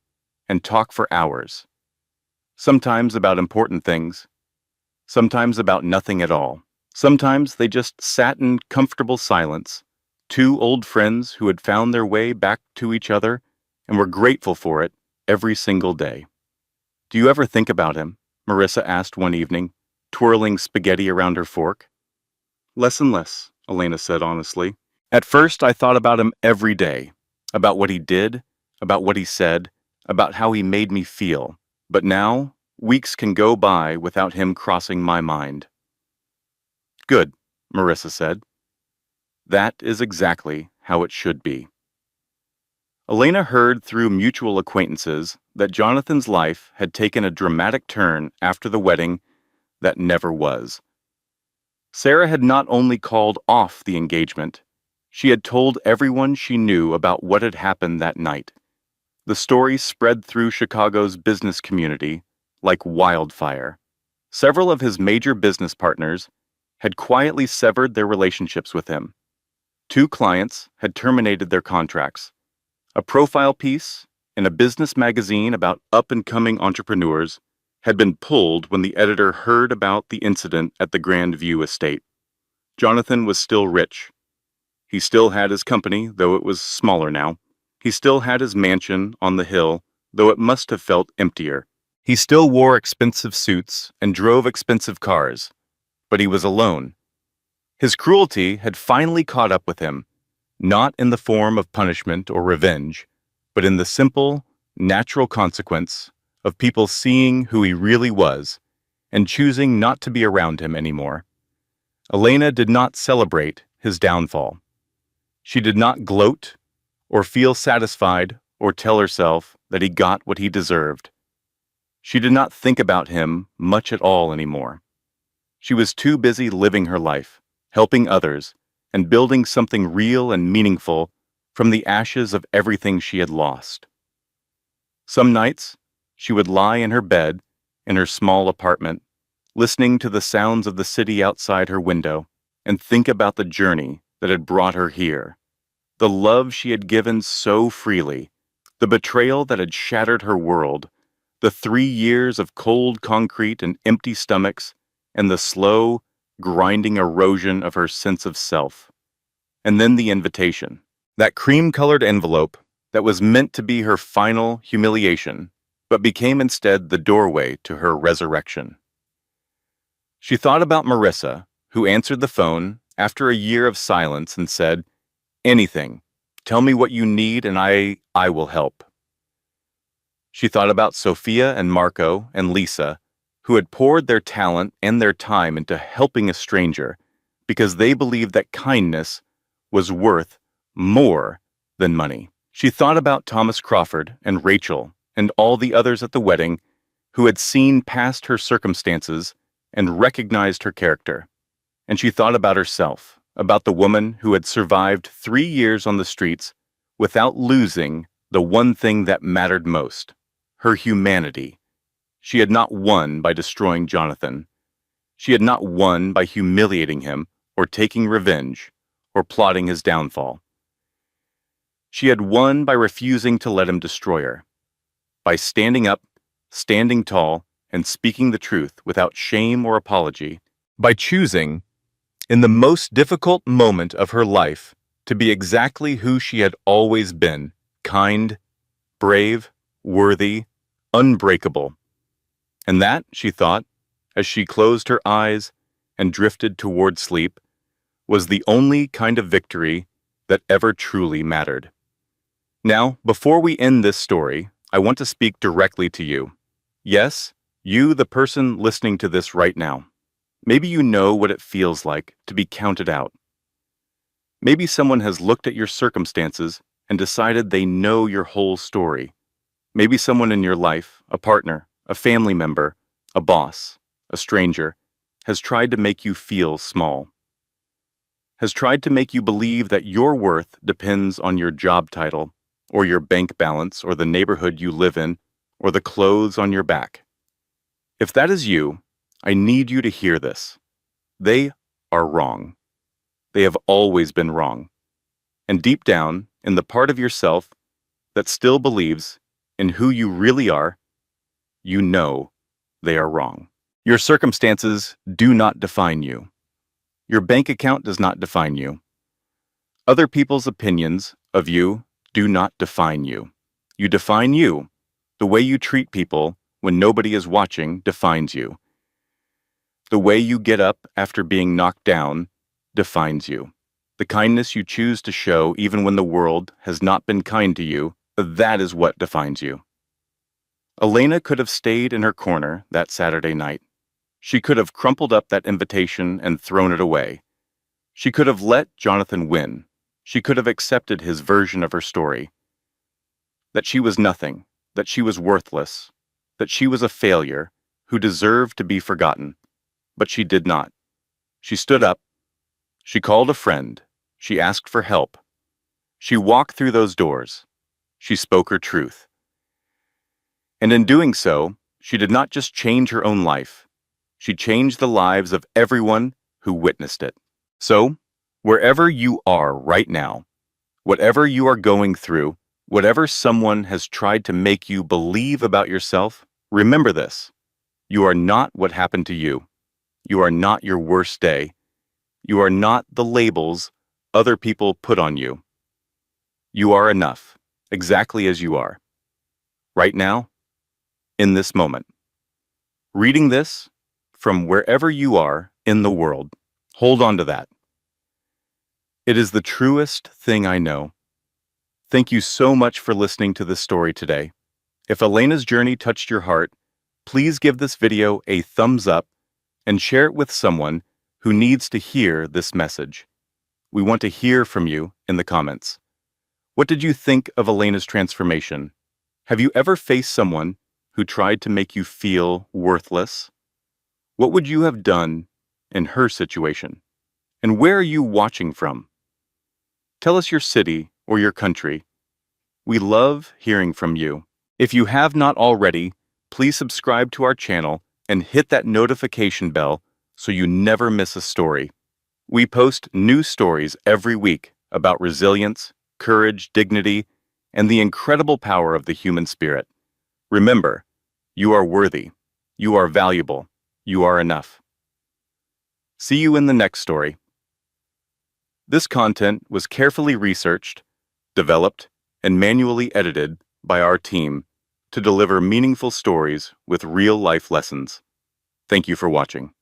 and talk for hours. Sometimes about important things, sometimes about nothing at all. Sometimes they just sat in comfortable silence, 2 old friends who had found their way back to each other and were grateful for it every single day. "Do you ever think about him?" Marissa asked one evening, twirling spaghetti around her fork. "Less and less," Elena said honestly. "At first I thought about him every day, about what he did, about what he said, about how he made me feel. But now, weeks can go by without him crossing my mind." "Good," Marissa said. "That is exactly how it should be." Elena heard through mutual acquaintances that Jonathan's life had taken a dramatic turn after the wedding that never was. Sarah had not only called off the engagement, she had told everyone she knew about what had happened that night. The story spread through Chicago's business community like wildfire. Several of his major business partners had quietly severed their relationships with him. 2 clients had terminated their contracts. A profile piece in a business magazine about up-and-coming entrepreneurs had been pulled when the editor heard about the incident at the Grandview estate. Jonathan was still rich. He still had his company, though it was smaller now. He still had his mansion on the hill, though it must have felt emptier. He still wore expensive suits and drove expensive cars, but he was alone. His cruelty had finally caught up with him, not in the form of punishment or revenge, but in the simple, natural consequence of people seeing who he really was and choosing not to be around him anymore. Elena did not celebrate his downfall. She did not gloat or feel satisfied or tell herself that he got what he deserved. She did not think about him much at all anymore. She was too busy living her life, helping others, and building something real and meaningful from the ashes of everything she had lost. Some nights, she would lie in her bed in her small apartment, listening to the sounds of the city outside her window, and think about the journey that had brought her here, the love she had given so freely, the betrayal that had shattered her world, the 3 years of cold concrete and empty stomachs, and the slow, grinding erosion of her sense of self. And then the invitation, that cream-colored envelope that was meant to be her final humiliation, but became instead the doorway to her resurrection. She thought about Marissa, who answered the phone after a year of silence and said, "Anything. Tell me what you need and I will help." She thought about Sophia and Marco and Lisa, who had poured their talent and their time into helping a stranger because they believed that kindness was worth more than money. She thought about Thomas Crawford and Rachel and all the others at the wedding who had seen past her circumstances and recognized her character. And she thought about herself, about the woman who had survived 3 years on the streets without losing the one thing that mattered most, her humanity. She had not won by destroying Jonathan. She had not won by humiliating him or taking revenge or plotting his downfall. She had won by refusing to let him destroy her, by standing up, standing tall, and speaking the truth without shame or apology, by choosing, in the most difficult moment of her life, to be exactly who she had always been, kind, brave, worthy, unbreakable. And that, she thought, as she closed her eyes and drifted toward sleep, was the only kind of victory that ever truly mattered. Now, before we end this story, I want to speak directly to you. Yes, you, the person listening to this right now. Maybe you know what it feels like to be counted out. Maybe someone has looked at your circumstances and decided they know your whole story. Maybe someone in your life, a partner, a family member, a boss, a stranger, has tried to make you feel small. Has tried to make you believe that your worth depends on your job title, or your bank balance, or the neighborhood you live in, or the clothes on your back. If that is you, I need you to hear this. They are wrong. They have always been wrong. And deep down, in the part of yourself that still believes in who you really are, you know they are wrong. Your circumstances do not define you. Your bank account does not define you. Other people's opinions of you do not define you. You define you. The way you treat people when nobody is watching defines you. The way you get up after being knocked down defines you. The kindness you choose to show even when the world has not been kind to you, that is what defines you. Elena could have stayed in her corner that Saturday night. She could have crumpled up that invitation and thrown it away. She could have let Jonathan win. She could have accepted his version of her story. That she was nothing, that she was worthless, that she was a failure who deserved to be forgotten. But she did not. She stood up. She called a friend. She asked for help. She walked through those doors. She spoke her truth. And in doing so, she did not just change her own life. She changed the lives of everyone who witnessed it. So, wherever you are right now, whatever you are going through, whatever someone has tried to make you believe about yourself, remember this. You are not what happened to you. You are not your worst day. You are not the labels other people put on you. You are enough, exactly as you are. Right now, in this moment. Reading this from wherever you are in the world, hold on to that. It is the truest thing I know. Thank you so much for listening to this story today. If Elena's journey touched your heart, please give this video a thumbs up and share it with someone who needs to hear this message. We want to hear from you in the comments. What did you think of Elena's transformation? Have you ever faced someone who tried to make you feel worthless? What would you have done in her situation? And where are you watching from? Tell us your city or your country. We love hearing from you. If you have not already, please subscribe to our channel and hit that notification bell so you never miss a story. We post new stories every week about resilience, courage, dignity, and the incredible power of the human spirit. Remember, you are worthy, you are valuable, you are enough. See you in the next story. This content was carefully researched, developed, and manually edited by our team to deliver meaningful stories with real-life lessons. Thank you for watching.